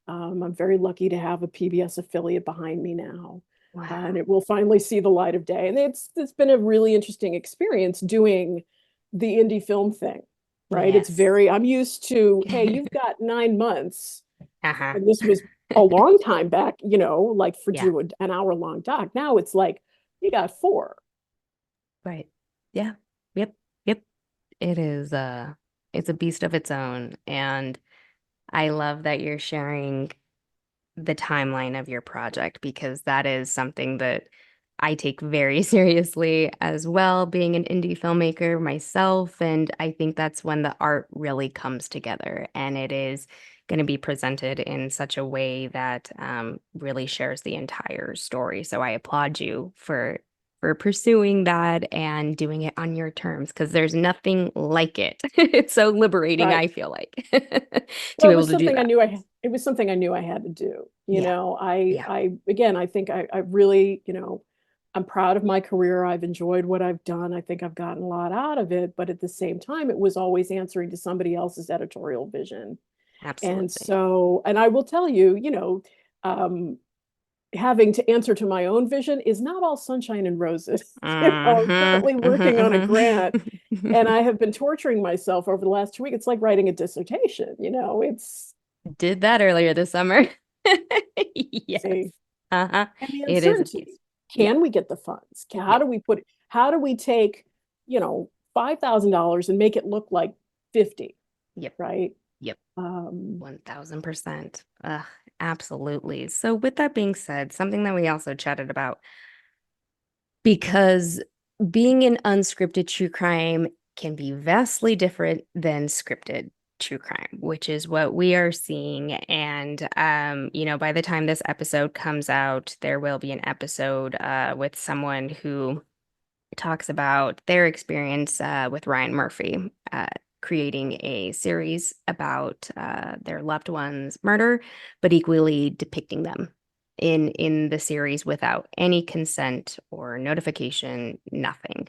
I'm very lucky to have a PBS affiliate behind me now. Wow. And it will finally see the light of day. And it's been a really interesting experience doing the indie film thing, right? Yes. I'm used to, hey, you've got 9 months. Uh-huh. And this was a long time back, like for Yeah. do an hour-long doc. Now it's like, you got 4. Right. Yeah. Yep. Yep. It is it's a beast of its own. And I love that you're sharing the timeline of your project, because that is something that I take very seriously as well, being an indie filmmaker myself. And I think that's when the art really comes together. And it is, going to be presented in such a way that really shares the entire story. So I applaud you for pursuing that and doing it on your terms because there's nothing like it. It's so liberating, Right. I feel like, to Well, be it able was to do something I that. knew it was something I knew I had to do. Yeah. Yeah. Again, I think I really, I'm proud of my career. I've enjoyed what I've done. I think I've gotten a lot out of it, but at the same time, it was always answering to somebody else's editorial vision. And Absolutely. so, and I will tell you, um, having to answer to my own vision is not all sunshine and roses. I'm Hmm. currently working on a grant and I have been torturing myself over the last 2 weeks. It's like writing a dissertation, it's Did that earlier this summer. Yes. see, Uh-huh. and the It is a piece. uncertainty. Yeah. Can we get the funds? Yeah. How do we take, $5,000 and make it look like 50, Yep. right? Yep. Um, 1000%. Absolutely. So with that being said, something that we also chatted about, because being an unscripted true crime can be vastly different than scripted true crime, which is what we are seeing. And by the time this episode comes out, there will be an episode with someone who talks about their experience with Ryan Murphy, creating a series about their loved one's murder, but equally depicting them in the series without any consent or notification, nothing.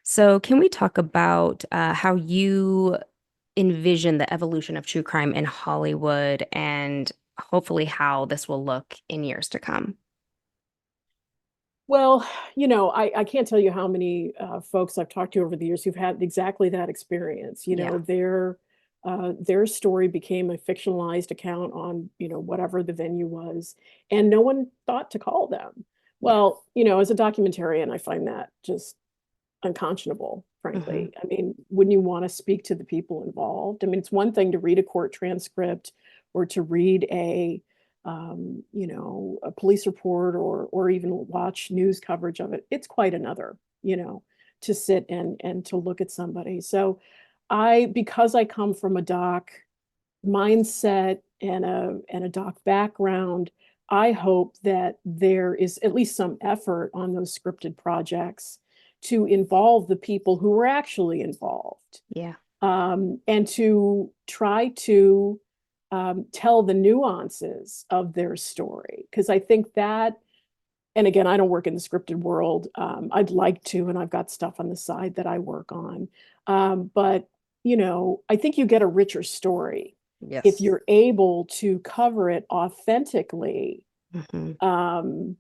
So, can we talk about how you envision the evolution of true crime in Hollywood and hopefully how this will look in years to come? Well, I can't tell you how many folks I've talked to over the years who've had exactly that experience. Yeah. Their story became a fictionalized account on, whatever the venue was, and no one thought to call them. Yeah. Well, as a documentarian, I find that just unconscionable, Hmm. frankly. I mean, wouldn't you want to speak to the people involved? I mean, it's one thing to read a court transcript or to read a police report or even watch news coverage of it. It's quite another, to sit and to look at somebody. So because I come from a doc mindset and a doc background, I hope that there is at least some effort on those scripted projects to involve the people who were actually involved, Yeah. and to try to tell the nuances of their story. Because I think that, and again, I don't work in the scripted world. I'd like to, and I've got stuff on the side that I work on. But, I think you get a richer story if Yes. you're able to cover it authentically. Hmm. um,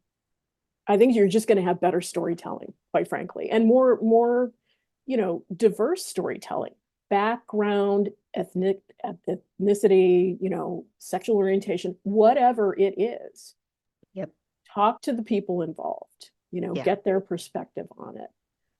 I think you're just going to have better storytelling, quite frankly, and more, diverse storytelling, background, ethnicity, sexual orientation, whatever it is. Yep. Talk to the people involved, Yeah. get their perspective on it.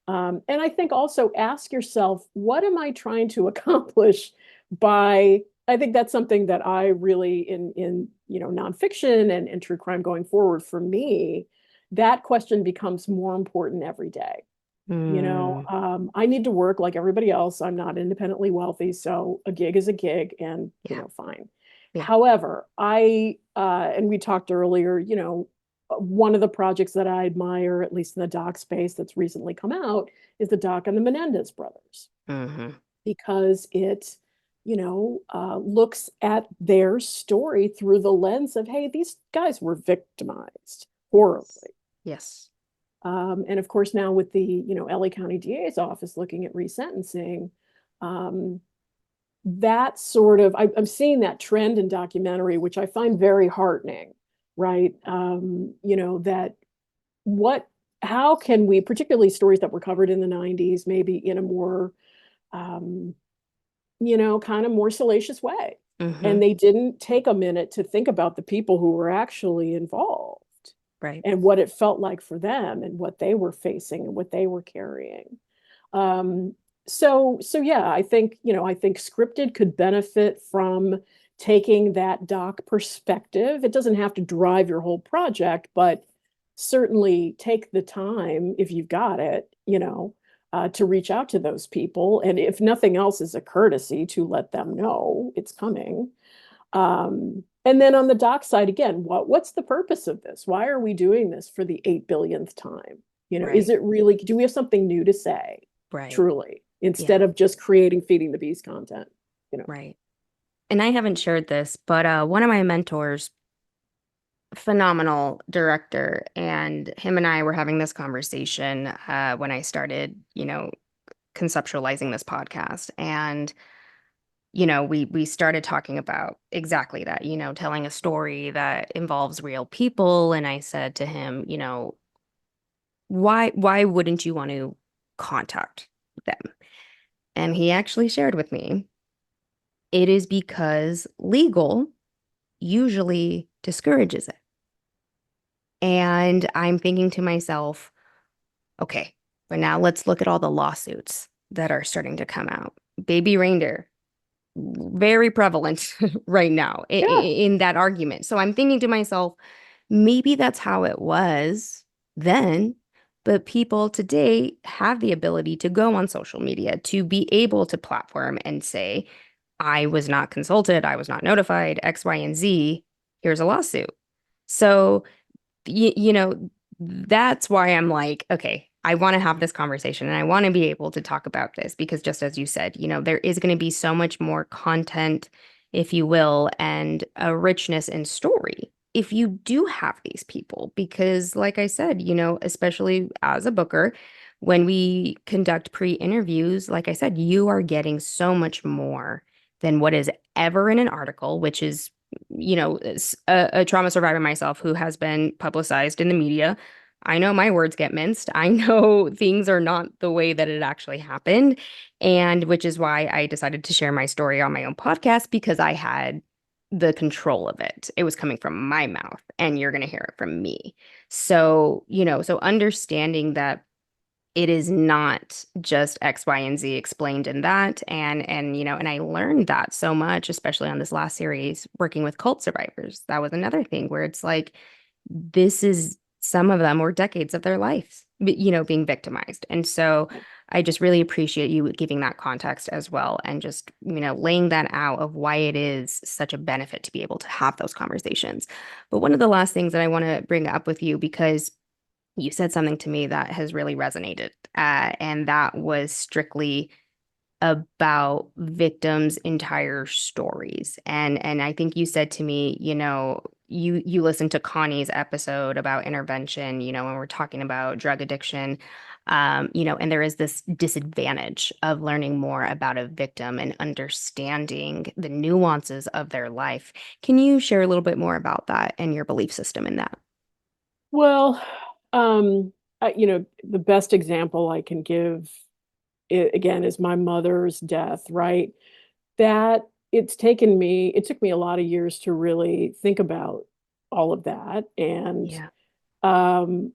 And I think also ask yourself, what am I trying to accomplish by, I think that's something that I really in nonfiction and true crime going forward for me, that question becomes more important every day. Mm, I need to work like everybody else. I'm not independently wealthy, so a gig is a gig and, yeah. fine. Yeah. However, and we talked earlier, one of the projects that I admire, at least in the doc space that's recently come out, is the doc on the Menendez brothers, Hmm. because it, looks at their story through the lens of, hey, these guys were victimized horribly. Yes. And of course, now with the, LA County DA's office looking at resentencing, um, that sort of, I'm seeing that trend in documentary, which I find very heartening, right? That what, how can we, particularly stories that were covered in the 90s, maybe in a more, um, kind of more salacious way. Hmm. And they didn't take a minute to think about the people who were actually involved Right. and what it felt like for them and what they were facing and what they were carrying. Um, so yeah, I think scripted could benefit from taking that doc perspective. It doesn't have to drive your whole project, but certainly take the time if you've got it, to reach out to those people. And if nothing else, is a courtesy to let them know it's coming. And then on the doc side, again, what's the purpose of this? Why are we doing this for the 8 billionth time? Is Right. it really, do we have something new to say, Right. truly, Yeah. instead of just creating feeding the beast content? Right. And I haven't shared this, but one of my mentors, phenomenal director, and him and I were having this conversation when I started, conceptualizing this podcast. And we started talking about exactly that, telling a story that involves real people. And I said to him, why wouldn't you want to contact them? And he actually shared with me, it is because legal usually discourages it. And I'm thinking to myself, okay, but now let's look at all the lawsuits that are starting to come out. Baby reindeer, very prevalent right now Yeah. in that argument. So I'm thinking to myself, maybe that's how it was then, but people today have the ability to go on social media, to be able to platform and say, I was not consulted, I was not notified, X, Y, and Z, here's a lawsuit. So, that's why I'm like, okay, I want to have this conversation and I want to be able to talk about this because just as you said, there is going to be so much more content, if you will, and a richness in story if you do have these people. Because, like I said, especially as a booker, when we conduct pre-interviews, like I said, you are getting so much more than what is ever in an article, which is a trauma survivor myself who has been publicized in the media. I know my words get minced. I know things are not the way that it actually happened. And which is why I decided to share my story on my own podcast because I had the control of it. It was coming from my mouth and you're going to hear it from me. So, so understanding that it is not just X, Y, and Z explained in that. And I learned that so much, especially on this last series, working with cult survivors. That was another thing where it's like, this is some of them were decades of their lives, being victimized. And so I just really appreciate you giving that context as well and just, laying that out of why it is such a benefit to be able to have those conversations. But one of the last things that I want to bring up with you, because you said something to me that has really resonated, and that was strictly about victims' entire stories. And I think you said to me, you listened to Connie's episode about intervention, when we're talking about drug addiction, and there is this disadvantage of learning more about a victim and understanding the nuances of their life. Can you share a little bit more about that and your belief system in that? Well, the best example I can give again is my mother's death, right? That it took me a lot of years to really think about all of that. And Yeah, um,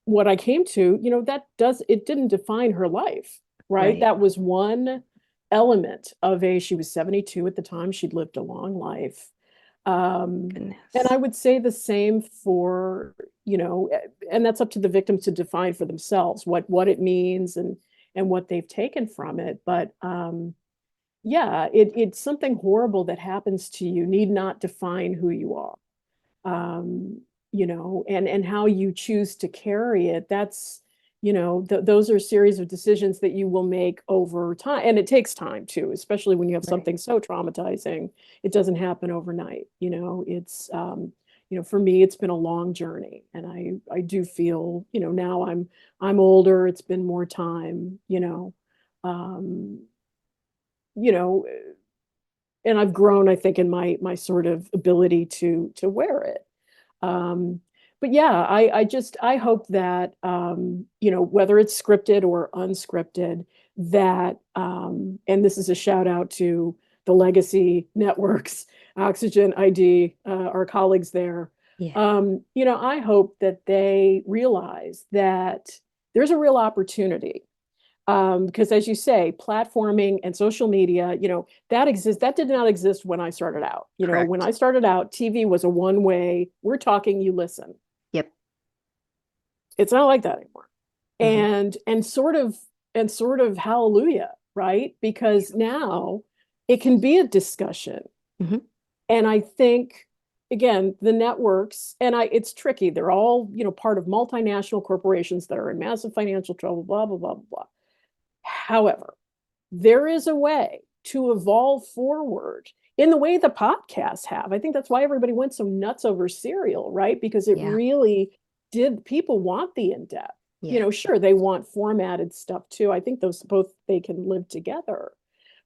what I came to, it didn't define her life, right? right. That was one element of she was 72 at the time. She'd lived a long life. And Goodness. I would say the same for, and that's up to the victims to define for themselves what it means and what they've taken from it. But yeah, it's something horrible that happens to you need not define who you are. And how you choose to carry it, that's, those are a series of decisions that you will make over time. And it takes time too, especially when you have Right. something so traumatizing. It doesn't happen overnight. It's, for me, it's been a long journey. And I do feel, now I'm older, it's been more time, um, you know, and I've grown, I think, in my sort of ability to wear it. Um, but yeah, I hope that whether it's scripted or unscripted, that and this is a shout out to the legacy networks, Oxygen ID, our colleagues there. Yeah. I hope that they realize that there's a real opportunity because as you say, platforming and social media, that did not exist when I started out. When Correct. I started out, TV was a one way, we're talking, you listen. Yep. It's not like that anymore. Hmm. And sort of hallelujah, right? Because now it can be a discussion. Hmm. And I think, again, the networks, and it's tricky. They're all, part of multinational corporations that are in massive financial trouble, blah, blah, blah, blah. However, there is a way to evolve forward in the way the podcasts have. I think that's why everybody went so nuts over Serial, right? Because it Yeah. really did, people want the in-depth. Yeah. Sure, they want formatted stuff too. I think those both, they can live together.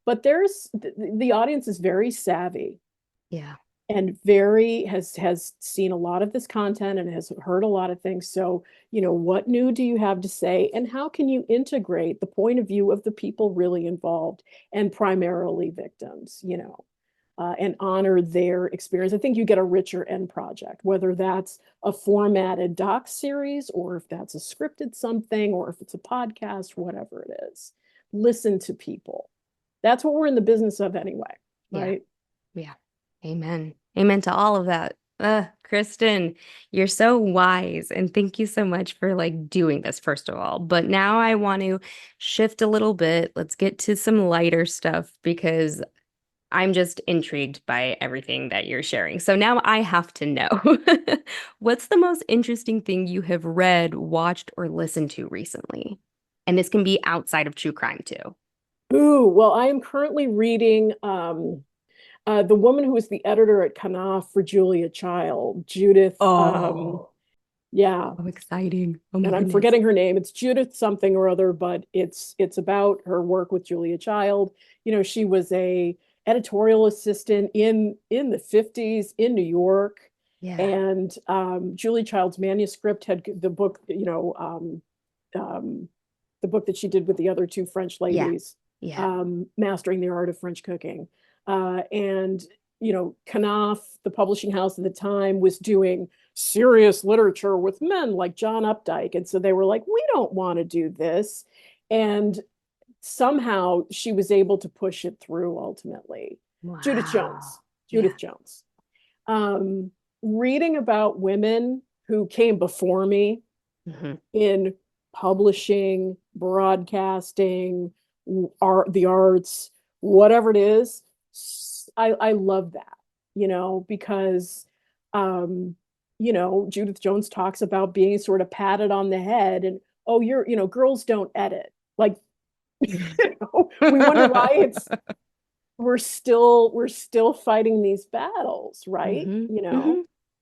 But the audience is very savvy Yeah. and very has seen a lot of this content and has heard a lot of things. So, what new do you have to say, and how can you integrate the point of view of the people really involved and primarily victims, and honor their experience? I think you get a richer end project, whether that's a formatted doc series or if that's a scripted something or if it's a podcast, whatever it is. Listen to people. That's what we're in the business of anyway, Yeah. right? Yeah. Amen. Amen to all of that. Kristen, you're so wise, and thank you so much for like doing this, first of all. But now I want to shift a little bit. Let's get to some lighter stuff because I'm just intrigued by everything that you're sharing. So now I have to know, what's the most interesting thing you have read, watched, or listened to recently? And this can be outside of true crime too. Ooh, well, I am currently reading the woman who was the editor at Knopf for Julia Child, Judith. Oh, Yeah, how exciting. Oh my and I'm goodness. forgetting her name. It's Judith something or other, but it's about her work with Julia Child. She was a editorial assistant in the 50s in New York, Yeah. and Julia Child's manuscript had the book, um, the book that she did with the other two French Yeah. ladies, Yeah. Mastering the Art of French Cooking. And, Knopf, the publishing house at the time, was doing serious literature with men like John Updike. And so they were like, we don't want to do this. And somehow she was able to push it through ultimately. Judith Wow. Jones. Yeah. Judith Jones. Um, Reading about women who came before me Hmm. in publishing, broadcasting, the arts, whatever it is. I love that, because Judith Jones talks about being sort of patted on the head and, oh, girls don't edit. Like, we wonder why we're still fighting these battles, right? Hmm. Hmm.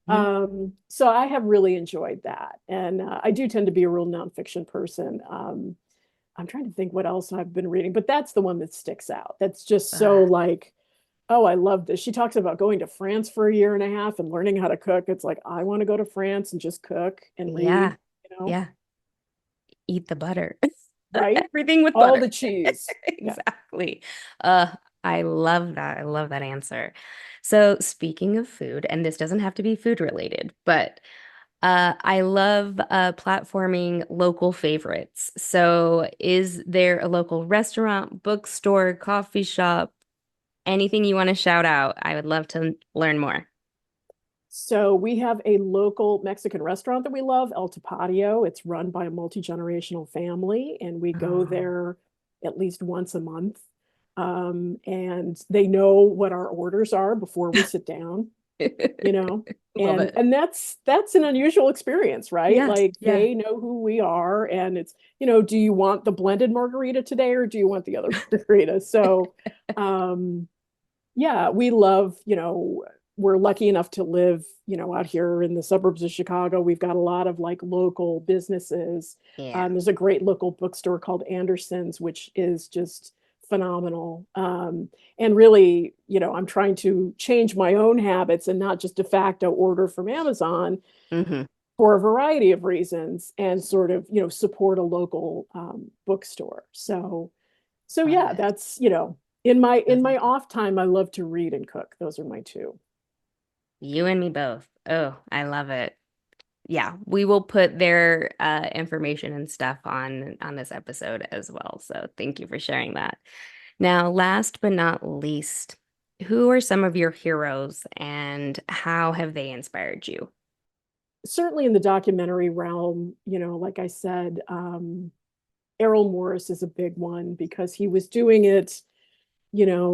Hmm. So I have really enjoyed that, and I do tend to be a real nonfiction person. I'm trying to think what else I've been reading, but that's the one that sticks out. That's just so like, oh, I love this. She talks about going to France for a year and a half and learning how to cook. It's like, I want to go to France and just cook and read, Yeah. Yeah. Eat the butter. right? Everything with All butter. the cheese. Yeah. Exactly. Uh, I love that. I love that answer. So, speaking of food, and this doesn't have to be food related, but I love platforming local favorites. So, is there a local restaurant, bookstore, coffee shop, anything you want to shout out? I would love to learn more. So we have a local Mexican restaurant that we love, El Tapadio. It's run by a multi-generational family, and we go Oh. there at least once a month. And they know what our orders are before we sit down, you know. Love And it. and that's an unusual experience, right? Yeah. Like Yeah. they know who we are, and it's, do you want the blended margarita today or do you want the other margarita? So, um, yeah, we love, we're lucky enough to live, out here in the suburbs of Chicago. We've got a lot of like local businesses. Yeah. There's a great local bookstore called Anderson's, which is just phenomenal. And really, I'm trying to change my own habits and not just de facto order from Amazon Hmm. for a variety of reasons and sort of, support a local bookstore. So Love yeah, it. that's, in my That's awesome. off time, I love to read and cook. Those are my two. You and me both. Oh, I love it. Yeah, we will put their information and stuff on this episode as well. So thank you for sharing that. Now, last but not least, who are some of your heroes and how have they inspired you? Certainly in the documentary realm, like I said, Errol Morris is a big one because he was doing it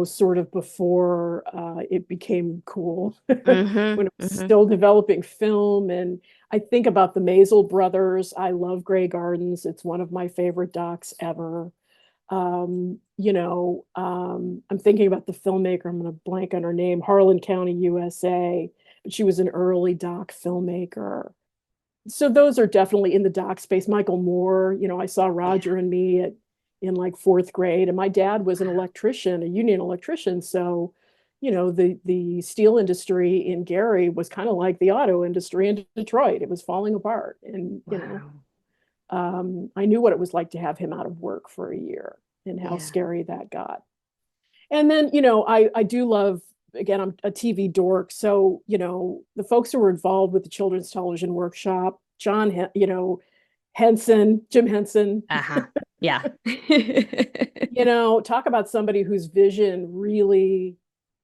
sort of before it became cool Mm-hmm. when it was Mm-hmm. still developing film. And I think about the Maisel brothers. I love Grey Gardens. It's one of my favorite docs ever. I'm thinking about the filmmaker. I'm going to blank on her name, Harlan County, USA. But she was an early doc filmmaker. So those are definitely in the doc space. Michael Moore, I saw Yeah. Roger and Me in like fourth grade, and my dad was an Wow. electrician, a union electrician. So, the steel industry in Gary was kind of like the auto industry in Detroit. It was falling apart, and Wow. I knew what it was like to have him out of work for a year and how Yeah. scary that got. And then, I do love, again, I'm a TV dork. So, the folks who were involved with the Children's Television Workshop, Henson, Jim Henson, Uh-huh. Yeah. talk about somebody whose vision really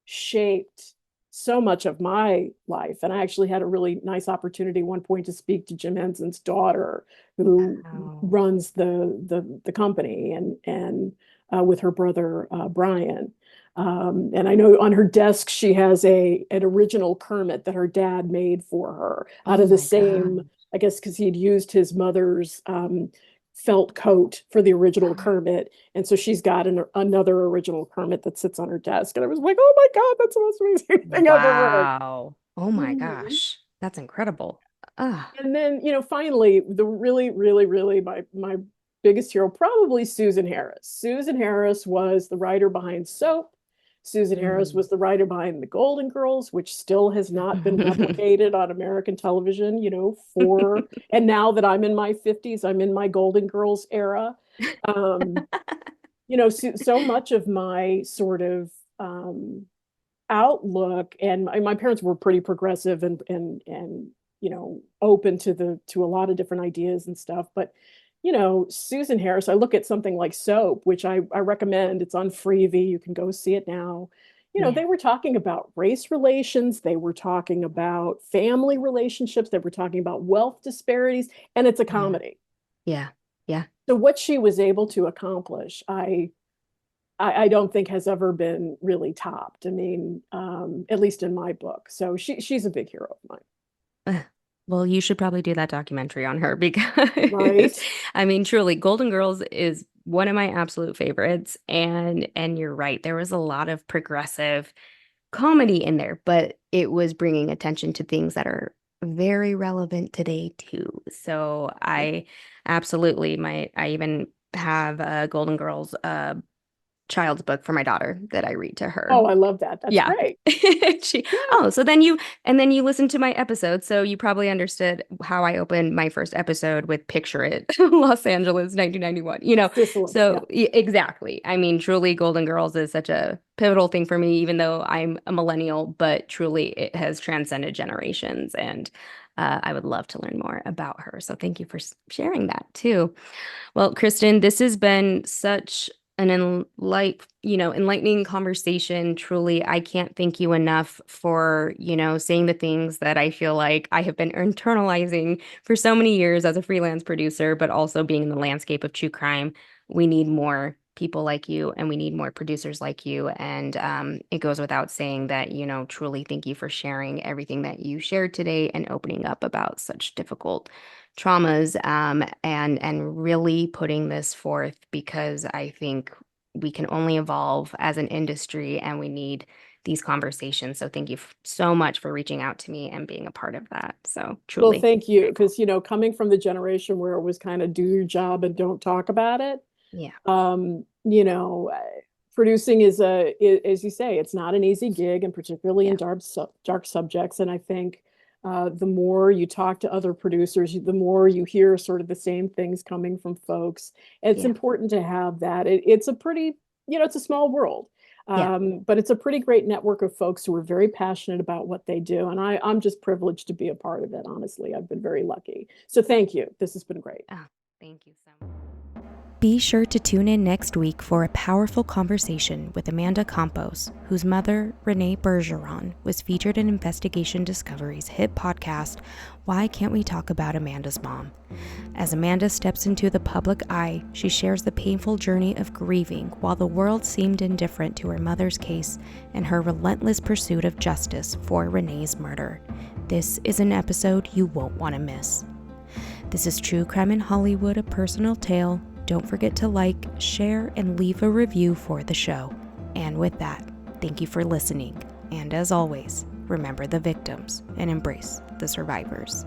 shaped so much of my life. And I actually had a really nice opportunity at one point to speak to Jim Henson's daughter, who Wow. runs the company, and with her brother Brian. And I know on her desk she has an original Kermit that her dad made for her out Oh of the my same, God. I guess, because he'd used his mother's felt coat for the original Kermit. And so she's got another original Kermit that sits on her desk. And I was like, oh my God, that's the most amazing thing I've ever heard. Wow. Oh my Mhm. gosh. That's incredible. Ah. And then, finally, the really, really, really my biggest hero, probably Susan Harris. Susan Harris was the writer behind Soap. Susan Harris Mm. was the writer behind The Golden Girls, which still has not been replicated on American television, and now that I'm in my 50s, I'm in my Golden Girls era. Um, so much of my sort of outlook, and my parents were pretty progressive and open to a lot of different ideas and stuff. But Susan Harris, I look at something like Soap, which I recommend. It's on Freevee. You can go see it now. Yeah. They were talking about race relations, they were talking about family relationships, they were talking about wealth disparities, and it's a Yeah. comedy. Yeah. Yeah. So what she was able to accomplish, I don't think has ever been really topped. I mean, at least in my book. So she's a big hero of mine. Ugh. Well, you should probably do that documentary on her Right? because I mean, truly, Golden Girls is one of my absolute favorites. And you're right, there was a lot of progressive comedy in there, but it was bringing attention to things that are very relevant today too. So I absolutely might. I even have a Golden Girls child's book for my daughter that I read to her. Oh, I love that. That's Yeah. great. She, Yeah. oh, so then you listened to my episode, so you probably understood how I opened my first episode with Picture It, Los Angeles, 1991. Sicily. Yeah. Exactly. I mean, truly, Golden Girls is such a pivotal thing for me, even though I'm a millennial, but truly it has transcended generations, and I would love to learn more about her. So thank you for sharing that too. Well, Kristen, this has been such an enlightening conversation. Truly, I can't thank you enough for, saying the things that I feel like I have been internalizing for so many years as a freelance producer, but also being in the landscape of true crime. We need more people like you, and we need more producers like you. And it goes without saying that, truly thank you for sharing everything that you shared today and opening up about such difficult traumas, and really putting this forth because I think we can only evolve as an industry and we need these conversations. So thank you so much for reaching out to me and being a part of that. So Well, truly thank you. grateful. Because, coming from the generation where it was kind of do your job and don't talk about it, Yeah. um, you know, uh, producing as you say, it's not an easy gig, and particularly in Yeah. dark subjects. And I think the more you talk to other producers, the more you hear sort of the same things coming from folks. And it's Yeah. important to have that. It's a pretty, it's a small world. Yeah. But it's a pretty great network of folks who are very passionate about what they do. And I'm just privileged to be a part of it, honestly. I've been very lucky. So thank you. This has been great. Oh, thank you so much. Be sure to tune in next week for a powerful conversation with Amanda Campos, whose mother, Renee Bergeron, was featured in Investigation Discovery's hit podcast, Why Can't We Talk About Amanda's Mom? As Amanda steps into the public eye, she shares the painful journey of grieving while the world seemed indifferent to her mother's case and her relentless pursuit of justice for Renee's murder. This is an episode you won't want to miss. This is True Crime in Hollywood, a personal tale. Don't forget to like, share, and leave a review for the show. And with that, thank you for listening. And as always, remember the victims and embrace the survivors.